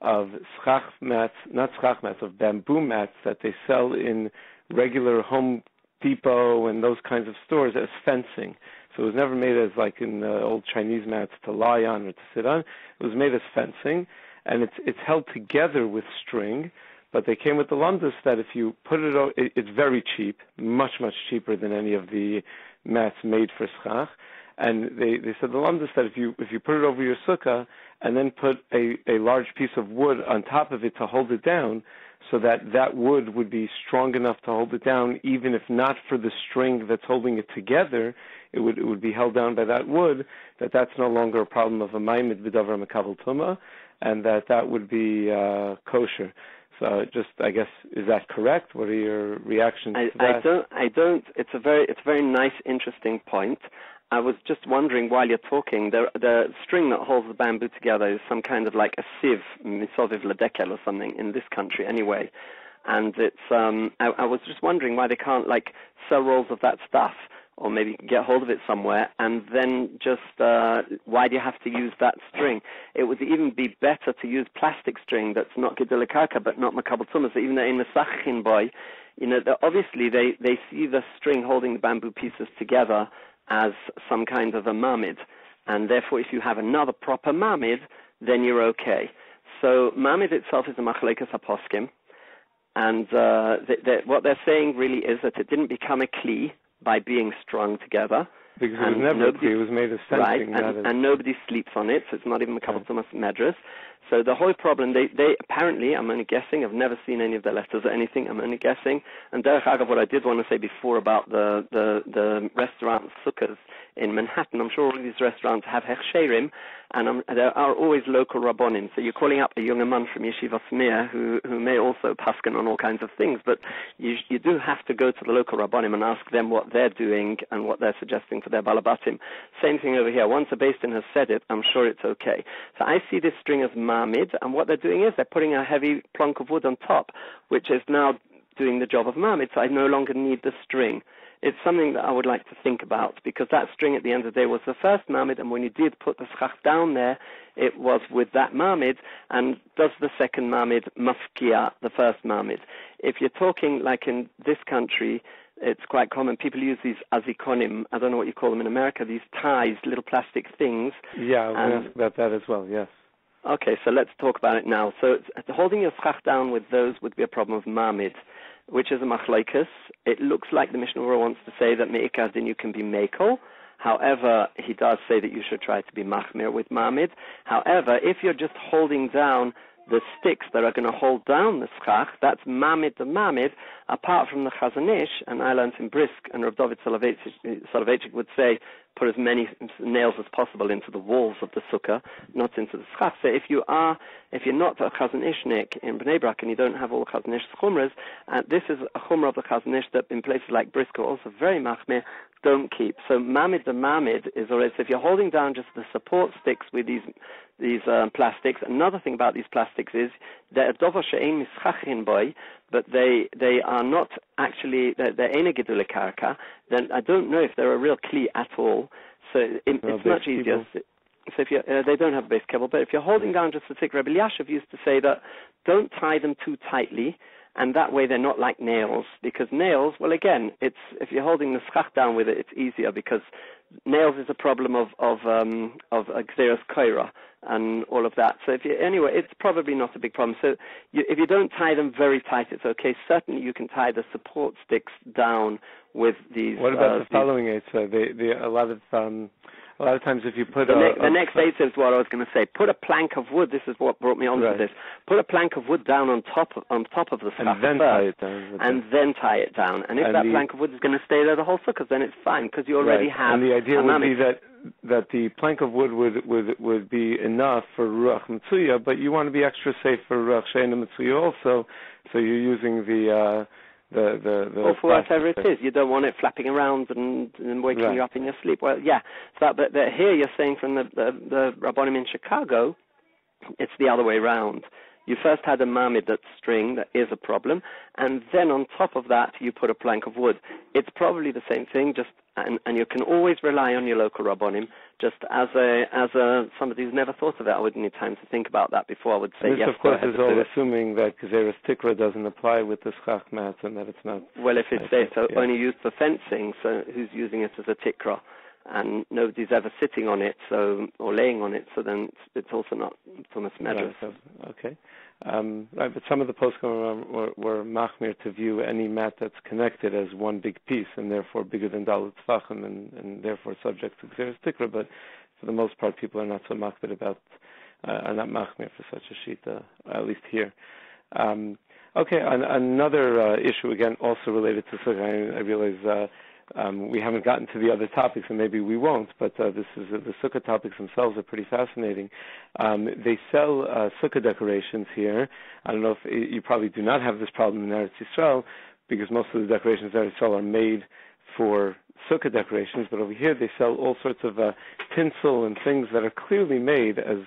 of of bamboo mats that they sell in regular Home Depot and those kinds of stores as fencing. So it was never made as like in old Chinese mats to lie on or to sit on. It was made as fencing, and it's held together with string. But they came with the lumdus that if you put it's very cheap, much, much cheaper than any of the mats made for schach. And they said the lumdus that if you put it over your sukkah and then put a large piece of wood on top of it to hold it down, so that wood would be strong enough to hold it down, even if not for the string that's holding it together, it would be held down by that wood, that's no longer a problem of a maimed b'davar mekabel tumah, and that would be kosher. So I guess, is that correct? What are your reactions to that? I don't. It's a very nice, interesting point. I was just wondering while you're talking, the string that holds the bamboo together is some kind of like a sieve, misoviv ledekel or something in this country anyway. And it's, I was just wondering why they can't like sell rolls of that stuff, or maybe you can get hold of it somewhere, and then just, why do you have to use that string? It would even be better to use plastic string that's not gedule karka, but not makabel tumah. So even in the sachin boy, obviously they see the string holding the bamboo pieces together as some kind of a mamid, and therefore if you have another proper mamid, then you're okay. So mamid itself is a machlekes haposkim, and what they're saying really is that it didn't become a kli by being strung together. Because it was never a kli, it was made of fencing. Right, and nobody sleeps on it, so it's not even makabel tumah medras. So the whole problem, they apparently, I'm only guessing, I've never seen any of their letters or anything, I'm only guessing. And derech agav, what I did want to say before about the restaurant Sukkos in Manhattan, I'm sure all these restaurants have hechsherim, and there are always local rabbonim. So you're calling up a young man from Yeshiva Smir who may also paskin on all kinds of things, but you do have to go to the local rabbonim and ask them what they're doing and what they're suggesting for their balabatim. Same thing over here. Once a Bais Din has said it, I'm sure it's okay. So I see this string as mamid, and what they're doing is they're putting a heavy plonk of wood on top, which is now doing the job of mamid, so I no longer need the string. It's something that I would like to think about, because that string at the end of the day was the first mamid, and when you did put the schach down there, it was with that mamid, and does the second mamid mafkia the first mamid? If you're talking like in this country, it's quite common. People use these azikonim, I don't know what you call them in America, these ties, little plastic things. Yeah, I was ask about that as well, yes. Okay, so let's talk about it now. So holding your schach down with those would be a problem of mamid, which is a machlokes. It looks like the Mishnah Berurah wants to say that me'ikar din you can be mekel. However, he does say that you should try to be machmir with mamid. However, if you're just holding down the sticks that are going to hold down the schach, that's mamid the mamid, apart from the Chazon Ish, and I learned in Brisk, and Rav David Soloveitchik would say, put as many nails as possible into the walls of the sukkah, not into the schach. So if you're not a Chazon Ishnik in Bnei Brak and you don't have all the Chazon Ish chumras, this is a chumrah of the Chazon Ish that in places like Brisk are also very machmir, don't keep. So mamid the mamid is already, so if you're holding down just the support sticks with these plastics, another thing about these plastics is they're dover she'ein mischachin boy, but they are not actually, they're eine gedule karka, then I don't know if they're a real kli at all. So it's much easier. So if they don't have a base cable, but if you're holding down just a stick, Rabbi Yashav used to say that don't tie them too tightly, and that way they're not like nails, because nails, well again, it's if you're holding the schach down with it, it's easier, because nails is a problem of xeris koira and all of that. So anyway, it's probably not a big problem. So if you don't tie them very tight, it's okay. Certainly you can tie the support sticks down with these. What about the following eight? So a lot of a lot of times if you put the next eight is what I was going to say. Put a plank of wood. This is what brought me on to this. Put a plank of wood down on top of the Schach and then tie it down. And then tie it down. And if that plank of wood is going to stay there the whole Sukkah, then it's fine because you already have. And the idea would be that the plank of wood would be enough for Ruach Mitzuya, but you want to be extra safe for Ruach Sheina Mitzuya also. So you're using the or for whatever it is. You don't want it flapping around and waking you up in your sleep. Well, yeah. But here you're saying from the Rabbonim in Chicago, it's the other way around. You first had a mamid that's string, that is a problem, and then on top of that you put a plank of wood. It's probably the same thing, and you can always rely on your local Rabbonim. Just as somebody who's never thought of it, I would need time to think about that before I would say yes. This, of course, is all assuming that Gezeres Tikra doesn't apply with the Schach mats and that it's not. Well, if it's only used for fencing, so who's using it as a Tikra? And nobody's ever sitting on it, or laying on it, so then it's also not Thomas Medras. Okay. But some of the poskim were machmir to view any mat that's connected as one big piece and therefore bigger than Dalet Tzfachim and therefore subject to Gezeres Tikra. But for the most part, people are not so machmir about, are not machmir for such a shita, at least here. Okay, another issue again, also related to Sukkah. I realize. We haven't gotten to the other topics, and maybe we won't, but the Sukkah topics themselves are pretty fascinating. They sell Sukkah decorations here. I don't know if you probably do not have this problem in Eretz Yisrael, because most of the decorations in Eretz Yisrael are made for Sukkah decorations, but over here they sell all sorts of tinsel and things that are clearly made as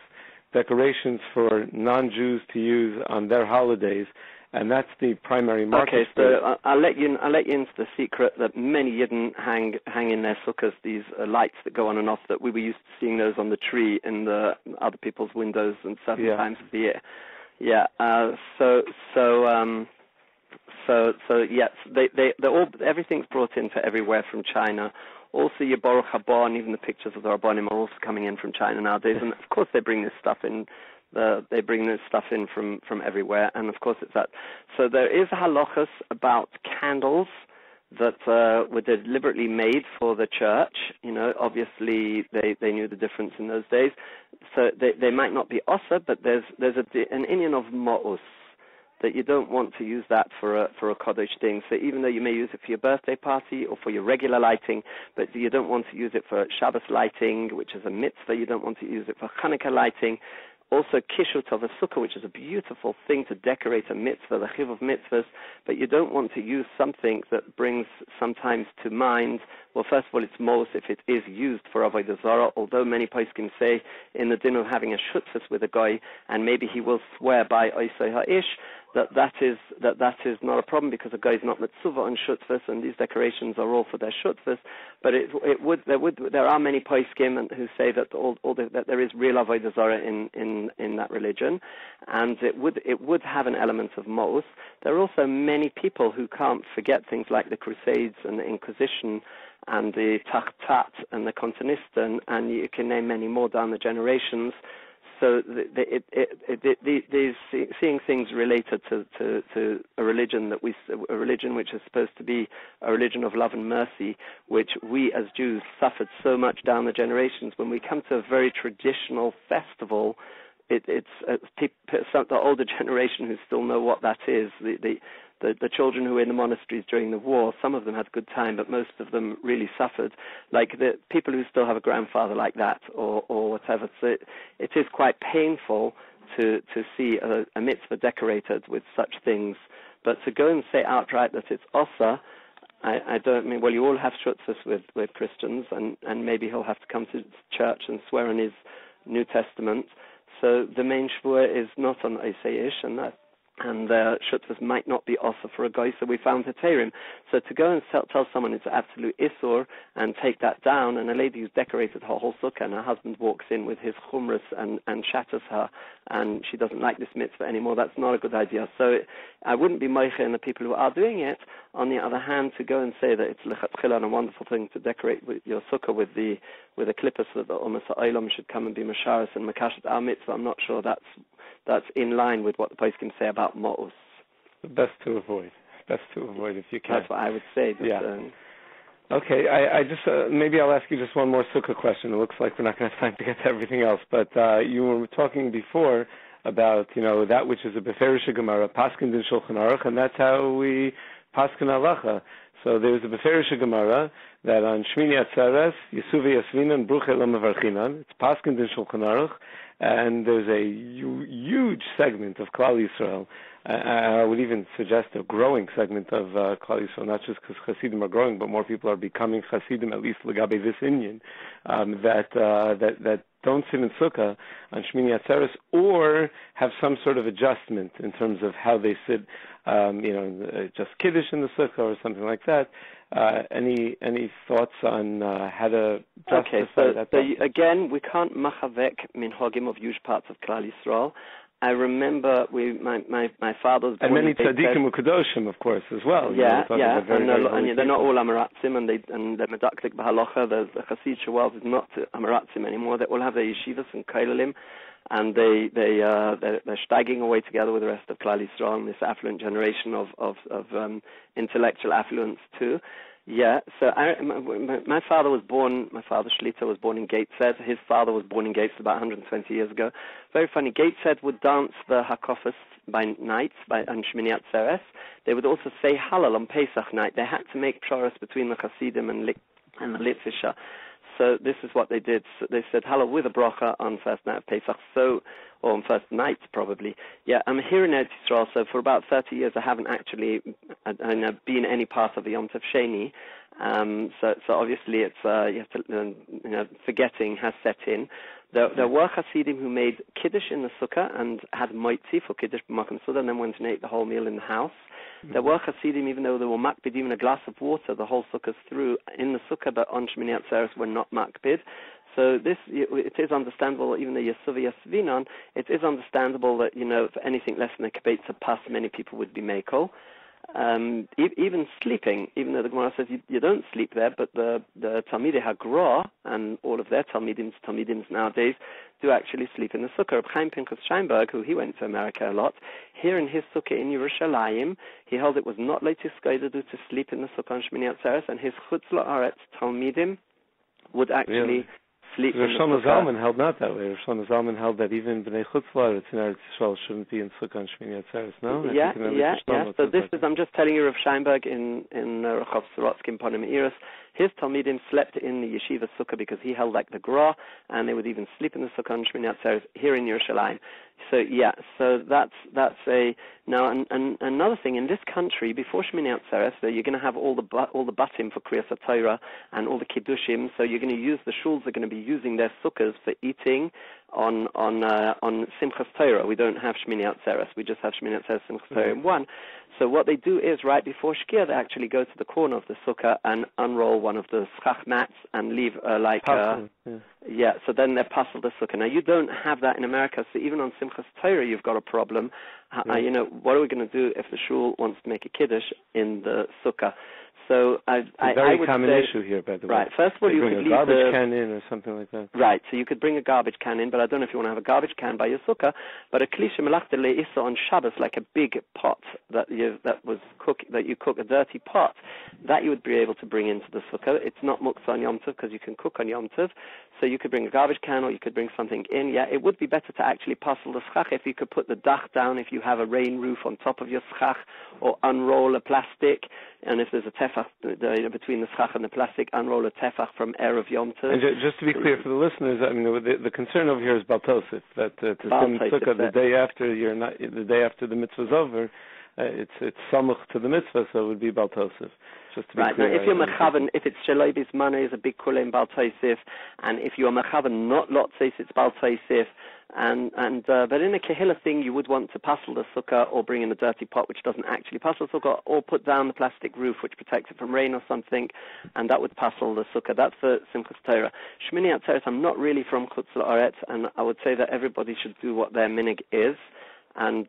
decorations for non-Jews to use on their holidays. And that's the primary market. Okay, so I'll let you into the secret that many Yidden hang in their sukkahs these lights that go on and off. That we were used to seeing those on the tree in the other people's windows and certain times of the year. Yeah. Yes, they're all, everything's brought in from everywhere from China. Also, your Baruch Haba and even the pictures of the Rabbonim are also coming in from China nowadays. And of course, they bring this stuff in. They bring this stuff in from everywhere, and of course it's that. So there is halachas about candles that were deliberately made for the church. You know, obviously they knew the difference in those days. So they might not be osa, but there's an inyan of ma'us, that you don't want to use that for a Kodesh thing. So even though you may use it for your birthday party or for your regular lighting, but you don't want to use it for Shabbos lighting, which is a mitzvah. You don't want to use it for Hanukkah lighting. Also, kishut of a sukkah, which is a beautiful thing to decorate a mitzvah, the chiv of mitzvahs, but you don't want to use something that brings sometimes to mind, well, first of all, it's mos if it is used for avodah zarah, although many poskim say in the din of having a shutfus with a guy, and maybe he will swear by oisei ha'ish, that is not a problem because a guy is not mitzvah on shutfus, and these decorations are all for their shutfus. But there are many poskim who say that that there is real avodah zarah in that religion, and it would have an element of mos. There are also many people who can't forget things like the Crusades and the Inquisition and the Tachtat and the Continistan, and you can name many more down the generations. So these seeing things related to a religion which is supposed to be a religion of love and mercy, which we as Jews suffered so much down the generations. When we come to a very traditional festival, it's the older generation who still know what that is. The children who were in the monasteries during the war, some of them had a good time, but most of them really suffered. Like the people who still have a grandfather like that or whatever. So it is quite painful to see a mitzvah decorated with such things. But to go and say outright that it's osa, I don't mean, well, you all have shutzas with Christians, and maybe he'll have to come to church and swear in his New Testament. So the main shvur is not on Isaiah, and the shutfas might not be offer for a guy, so we found heterim. So to go and tell someone it's absolute isur and take that down, and a lady who's decorated her whole sukkah and her husband walks in with his chumras and shatters her, and she doesn't like this mitzvah anymore, that's not a good idea. So I wouldn't be meicher in the people who are doing it. On the other hand, to go and say that it's lechatchila and a wonderful thing to decorate with your sukkah with the klippus so that the Umas Ha'olam should come and be masharis and makashet our mitzvah, I'm not sure that's in line with what the poskim say about ma'us. Best to avoid if you can. That's what I would say. But, yeah. Okay, I just maybe I'll ask you just one more Sukkah question. It looks like we're not going to have time to get to everything else, but you were talking before about that which is a Beferish Gemara, Paskin din Shulchan Aruch, and that's how we Paskin Halacha. So there's a Beferish Gemara that on Shmini Atzeres, Yisuvi Yasvinan, Bruche Lo Mevarchinan, it's Paskin din Shulchan Aruch, and there's a huge segment of Klal Yisrael. I would even suggest a growing segment of Klal Yisrael, not just because Hasidim are growing, but more people are becoming Hasidim, at least Legabe this Inyan, that don't sit in Sukkah on Shmini Atzeres or have some sort of adjustment in terms of how they sit, just Kiddush in the Sukkah or something like that. Any thoughts on how to justify that? Okay, so again, we can't machavek minhagim of huge parts of Klal Yisrael. I remember my father was born and many tzaddikim u'kadoshim, of course, as well. Yeah, and they're not all Amaratzim, and they're medaktik b'halacha. The Hasid world is not Amaratzim anymore. They all have their yeshivas and kolelim, and they're steiging away together with the rest of Klal Yisrael and this affluent generation of intellectual affluence too. Yeah, so my father Shlita was born in Gateshead. His father was born in Gateshead about 120 years ago. Very funny. Gateshead would dance the Hakofas by night on Shmini Atzeres. They would also say Halal on Pesach night. They had to make psharas between the Hasidim and the Litzisha. So this is what they did. So they said Halal with a bracha on first night of Pesach. Or on first night, probably. Yeah, I'm here in Eretz Yisrael, so for about 30 years I haven't actually been any part of the Yom Tov Sheni. So obviously it's you have to forgetting has set in. There were Hasidim who made Kiddush in the Sukkah and had Moitzi for Kiddush b'Makom Suda and then went and ate the whole meal in the house. Mm-hmm. There were Hasidim, even though they were makpidim in a glass of water, the whole Sukkah's through in the Sukkah, but on Shmini Atzeres were not makpid. So it is understandable, even though Yasuvi Yasvinan, it is understandable that, for anything less than a kibetza pas, many people would be meko. Even sleeping, even though the Gemara says you don't sleep there, but the Talmidei Hagra and all of their Talmidims nowadays do actually sleep in the Sukkah. Reb Chaim Pinchas Scheinberg, who he went to America a lot, here in his Sukkah in Yerushalayim, he held it was not latest to sleep in the Sukkah on Shmini Atzeres, and his Chutz La'aretz Talmidim would actually sleep in the Sukkah. Rosh Zalman held not that way. Rosh Zalman held that even B'nai Chutz La'aretz in Eretz Yisrael shouldn't be in Sukkah on Shmini Atzeres, no? Yeah. So this is, I'm just telling you, Rav Scheinberg in Rechov Sorotsky in Ponim Iris, his Talmidim slept in the yeshiva Sukkah because he held like the Gra, and they would even sleep in the Sukkah on Shmini Atzeres here in Yerushalayim. So that's now another thing in this country before Shmini Atzeres, you're going to have all the batim for Kriyas HaTorah and all the kiddushim. So you're going to use the shuls are going to be using their sukkahs for eating on Simchas Torah. We don't have Shmini Atzeres. We just have Shmini Atzeres Simchas Torah in one. So what they do is right before Shkia, they actually go to the corner of the sukkah and unroll one of the Schach mats and leave so then they puzzle the sukkah. Now you don't have that in America, so even on Simchas Torah you've got a problem. What are we going to do if the shul wants to make a kiddush in the sukkah? So it's a very common issue here, by the way. Right. First of all, you could leave a garbage can in or something like that. Right. So you could bring a garbage can in, but I don't know if you want to have a garbage can by your sukkah. But a klisha melachta le'isa on Shabbos, like a big pot that you cook, a dirty pot, that you would be able to bring into the sukkah. It's not muktzah on Yom Tov because you can cook on Yom Tov. So you could bring a garbage can or you could bring something in. Yeah, it would be better to actually puzzle the schach if you could put the dach down, if you have a rain roof on top of your schach, or unroll a plastic. And if there's a tefach between the schach and the plastic, unroll a tefach from Erev Yom Tov. And just to be clear for the listeners, I mean, the concern over here is baltosif, that to sim sukkah the day after the mitzvah's over, it's samuch to the mitzvah, so it would be baltosif. Just to be clear. Now, if you're mechavan, if it's shalobis money is a big kula in baltosif, and if you're mechavan not lotzis, it's baltosif. But in a kehillah thing, you would want to passel the sukkah or bring in a dirty pot which doesn't actually passel the sukkah, or put down the plastic roof which protects it from rain or something, and that would passel the sukkah. That's for Simchas Torah. Shmini Atzeres, I'm not really from Chutz La'aretz, and I would say that everybody should do what their minig is, and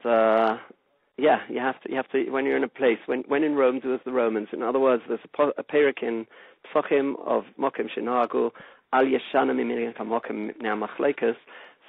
you have to when you're in a place, when in Rome, do as the Romans. In other words, there's a perek in Psachim of Mokim Shenagu Al Yeshana Mimirin Kamokim Ne'amachleikas.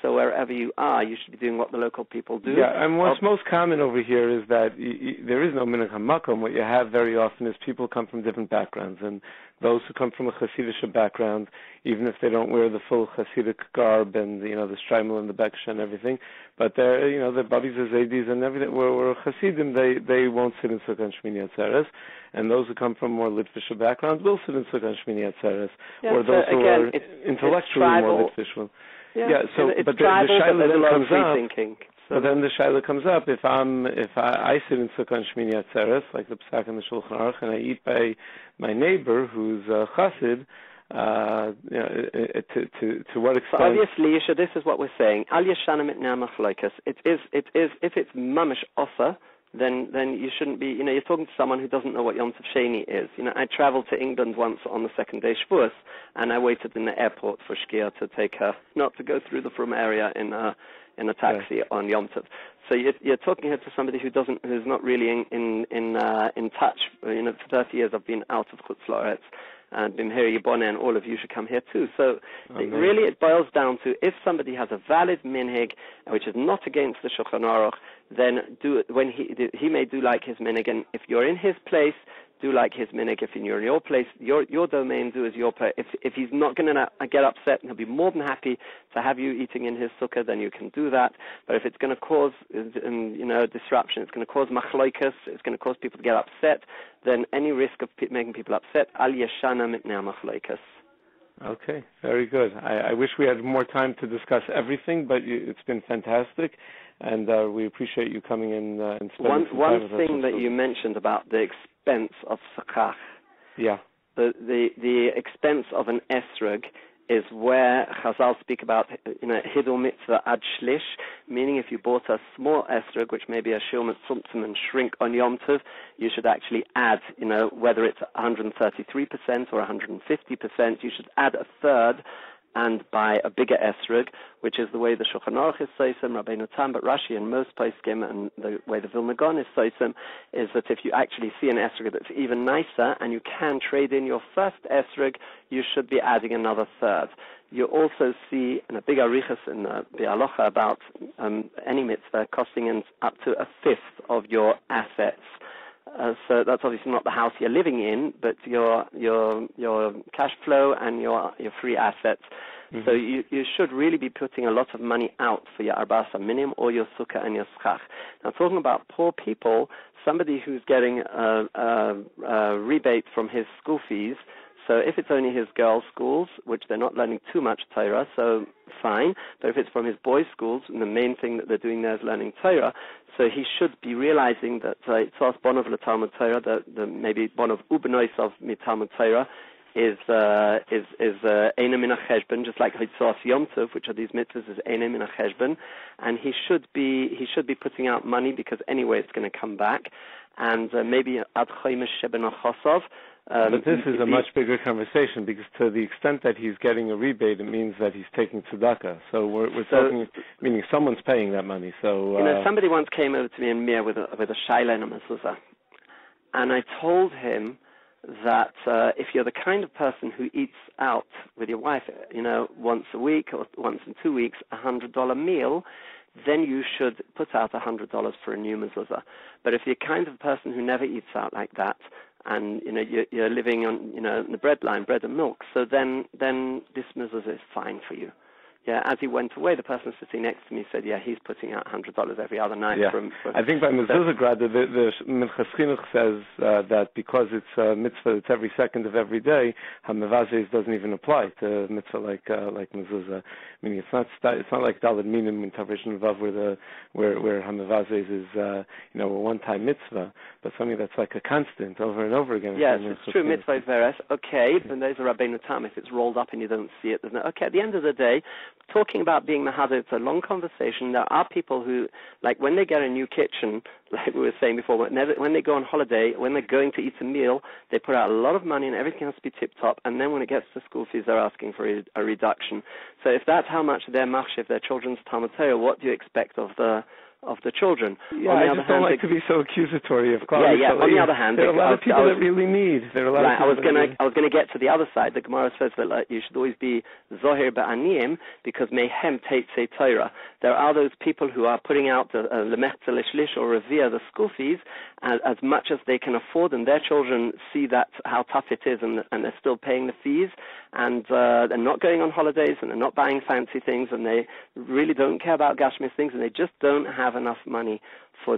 So wherever you are, you should be doing what the local people do. Yeah, and what's most common over here is that there is no minhag hamakom. What you have very often is people come from different backgrounds, and those who come from a Hasidic background, even if they don't wear the full Hasidic garb and, the Streimel and the Beksha and everything, but they're, the Babis and Zaydis and everything, were Hasidim, they won't sit in Sukkah and Shmini Atzeres. And those who come from more Litvish backgrounds will sit in Sukkah and Shmini Atzeres. Or those who are intellectually more Litvish. But the Shailah then comes up. But then the Shailah comes up, if I sit in Sukkah and Shmini Atzeres, like the Psak and the Shulchan Aruch, and I eat by my neighbor who's a Chassid, to what extent? So obviously, Yisha, this is what we're saying. Al Yeshana Mitnei Machlokes. It is. If it's mamish osa, then you shouldn't be. You're talking to someone who doesn't know what Yom Tov Sheni is. I traveled to England once on the second day Shavuos, and I waited in the airport for Shkia to take her, not to go through the Frum area in a taxi on Yom Tov. So you're talking here to somebody who's not really in touch. For 30 years I've been out of Chutz La'aretz and been here, Yiboneh, and all of you should come here too. So it boils down to, if somebody has a valid minhag which is not against the Shulchan Aruch, then do it when he may do like his minhag, and if you're in his place, do like his minhag. If you're in your place, your domain, do as your place. If he's not going to get upset, and he'll be more than happy to have you eating in his sukkah, then you can do that. But if it's going to cause disruption, it's going to cause machloikas, it's going to cause people to get upset, then any risk of making people upset, al yeshana mitnei machloikas. Okay, very good. I wish we had more time to discuss everything, but it's been fantastic, and we appreciate you coming in and spending some time with us. One thing that you mentioned about the expense of Sukkah. Yeah. The expense of an esrog is where Chazal speak about, hidul mitzvah ad shlish, meaning if you bought a small esrog, which may be a shilmat sumtzum and shrink on Yom Tov, you should actually add, whether it's 133% or 150%, you should add a third and buy a bigger esrog, which is the way the Shulchan Aruch is soisem, Rabbeinu Tam, but Rashi and most poskim, and the way the Vilna Gaon is soisem, is that if you actually see an esrog that's even nicer and you can trade in your first esrog, you should be adding another third. You also see in a big arichas in the Halacha about any mitzvah costing up to a fifth of your assets. So that's obviously not the house you're living in, but your cash flow and your free assets. Mm-hmm. So you should really be putting a lot of money out for your Arba Minim or your Sukkah and your Schach. Now, talking about poor people, somebody who's getting a rebate from his school fees. So if it's only his girls' schools, which they're not learning too much Torah, so fine. But if it's from his boys' schools, and the main thing that they're doing there is learning Torah, so he should be realizing that Tzos Bonov LeTalmud Torah, that maybe Bonov Ubenois of Talmud Torah, is Eina Min HaCheshbon, just like Tzos Yom Tov, which are these mitzvahs, is Eina Min HaCheshbon, and he should be putting out money because anyway it's going to come back, and maybe Ad Chomish Sheben Achosov. But this is a much bigger conversation, because to the extent that he's getting a rebate, it means that he's taking tzedakah. So we're talking, meaning someone's paying that money. So somebody once came over to me in Mir with a shayla and a mezuzah, and I told him that if you're the kind of person who eats out with your wife, once a week or once in 2 weeks, $100 meal, then you should put out $100 for a new mezuzah. But if you're the kind of person who never eats out like that, and you're living on the bread line, bread and milk, so then this mezuzah is fine for you. Yeah, as he went away, the person sitting next to me said, yeah, he's putting out $100 every other night. Yeah. I think by mezuzah grad, the Minchas Chinuch says that because it's a mitzvah that's every second of every day, hamevazes doesn't even apply to a mitzvah like mezuzah. Meaning it's not like Daled Minim in Tavishin Vav where hamevazes is a one-time mitzvah, but something that's like a constant over and over again. Yes, it's true. Mitzvah is veres. Okay, but there's a Rabbeinu Tam. If it's rolled up and you don't see it, there's no. Okay, at the end of the day, talking about being Mahadeh, it's a long conversation. There are people who, like when they get a new kitchen, like we were saying before, when they go on holiday, when they're going to eat a meal, they put out a lot of money and everything has to be tip-top, and then when it gets to school fees, they're asking for a reduction. So if that's how much they're machshev, their children's Talmud Torah, what do you expect of the of the children. Yeah, I just don't like to be so accusatory of Klal. Yeah. On the other hand, there are a lot of people that really need. There are a lot of people I was going to get to the other side. The Gemara says that you should always be zohir ba'aniyim because mehem teitzei Torah. There are those people who are putting out the lemechza lishlish or revere, the school fees, as much as they can afford, and their children see that how tough it is, and they're still paying the fees, and they're not going on holidays, and they're not buying fancy things, and they really don't care about gashmis things, and they just don't have enough money for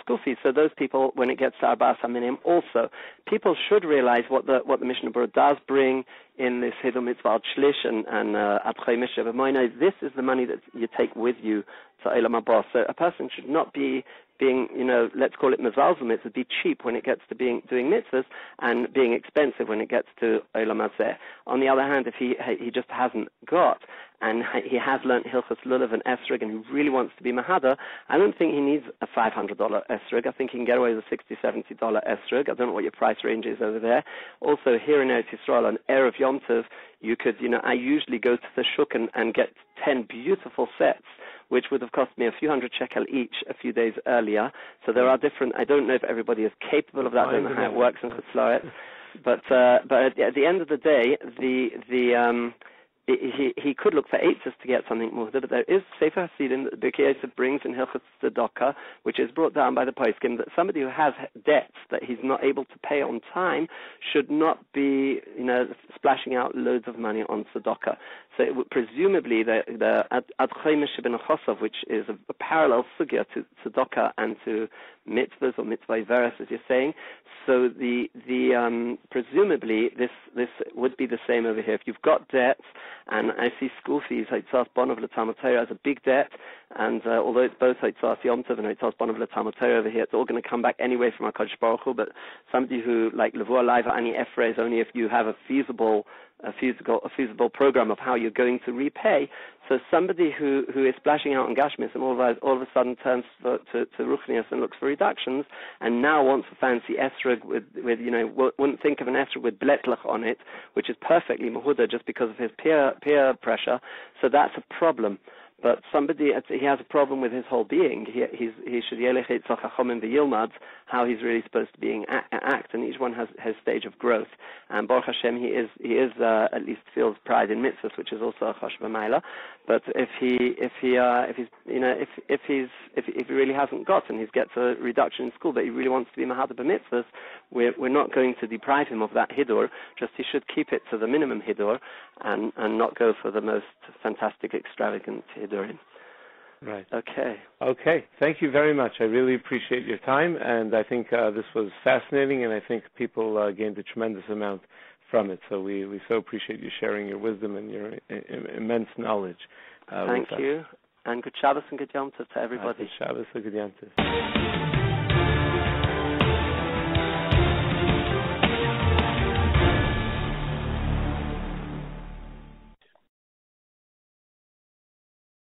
school fees. So those people, when it gets to Arba Minim, also people should realize what the Mishnah Berurah does bring in this Hidul Mitzvah Shlish and Adchei Misha B'Moina. This is the money that you take with you to Olam Haba. So a person should not be being, let's call it mezalzel mitzvahs, be cheap when it gets to doing mitzvahs, and being expensive when it gets to Olam Hazeh. On the other hand, if he just hasn't got, and he has learnt Hilchos Lulav and Esrog, and he really wants to be Mahada, I don't think he needs a $500 Esrog. I think he can get away with a $60, $70 Esrog. I don't know what your price range is over there. Also, here in Eretz Yisrael, on Erev Yom Tov, you could, I usually go to the Shuk and get 10 beautiful sets, which would have cost me a few hundred shekel each a few days earlier. So there are different, I don't know if everybody is capable of that, I don't know how it works in Chutzlaret. But at the end of the day, he could look for eitzes to get something more, but there is Sefer Hasidim that the B'kei Yosef brings in Hilchos Tzedakah, which is brought down by the poskim, that somebody who has debts that he's not able to pay on time should not be, splashing out loads of money on tzedakah. So it would, presumably the Adchei Misha ben Chosov, which is a parallel sugya to tzedakah and to mitzvahs or mitzvah veres, as you're saying. So presumably this would be the same over here. If you've got debts, and I see school fees, Hitzas Bonov L'Talmud Torah as a big debt, and although it's both Hitzas Yom Tov and Hitzas Bonov L'Talmud Torah over here, it's all going to come back anyway from HaKadosh Baruch Hu, but somebody who, like Levuah Laiva Ani Efre, is only if you have a feasible program of how you're going to repay. So somebody who is splashing out on Gashmis and all of a sudden turns to Ruchnius and looks for reductions, and now wants a fancy esrog with wouldn't think of an esrog with bletlach on it, which is perfectly mahuda just because of his peer pressure. So that's a problem. But he has a problem with his whole being. He should yelech Yitzchok Chachomim v'Yilmad, how he's really supposed to be act, and each one has his stage of growth. And Baruch Hashem, he is at least feels pride in mitzvahs, which is also a chosh v'mayla. But if he really hasn't got, and he gets a reduction in school, but he really wants to be mahada b'mitzvahs, we're not going to deprive him of that hidur. Just he should keep it to the minimum hidur, and not go for the most fantastic, extravagant hidurim. Right. Okay. Thank you very much. I really appreciate your time, and I think this was fascinating, and I think people gained a tremendous amount from it. So we so appreciate you sharing your wisdom and your immense knowledge. Thank you, and good Shabbos and good Yom Tov to everybody. Good Shabbos and good Yom Tov.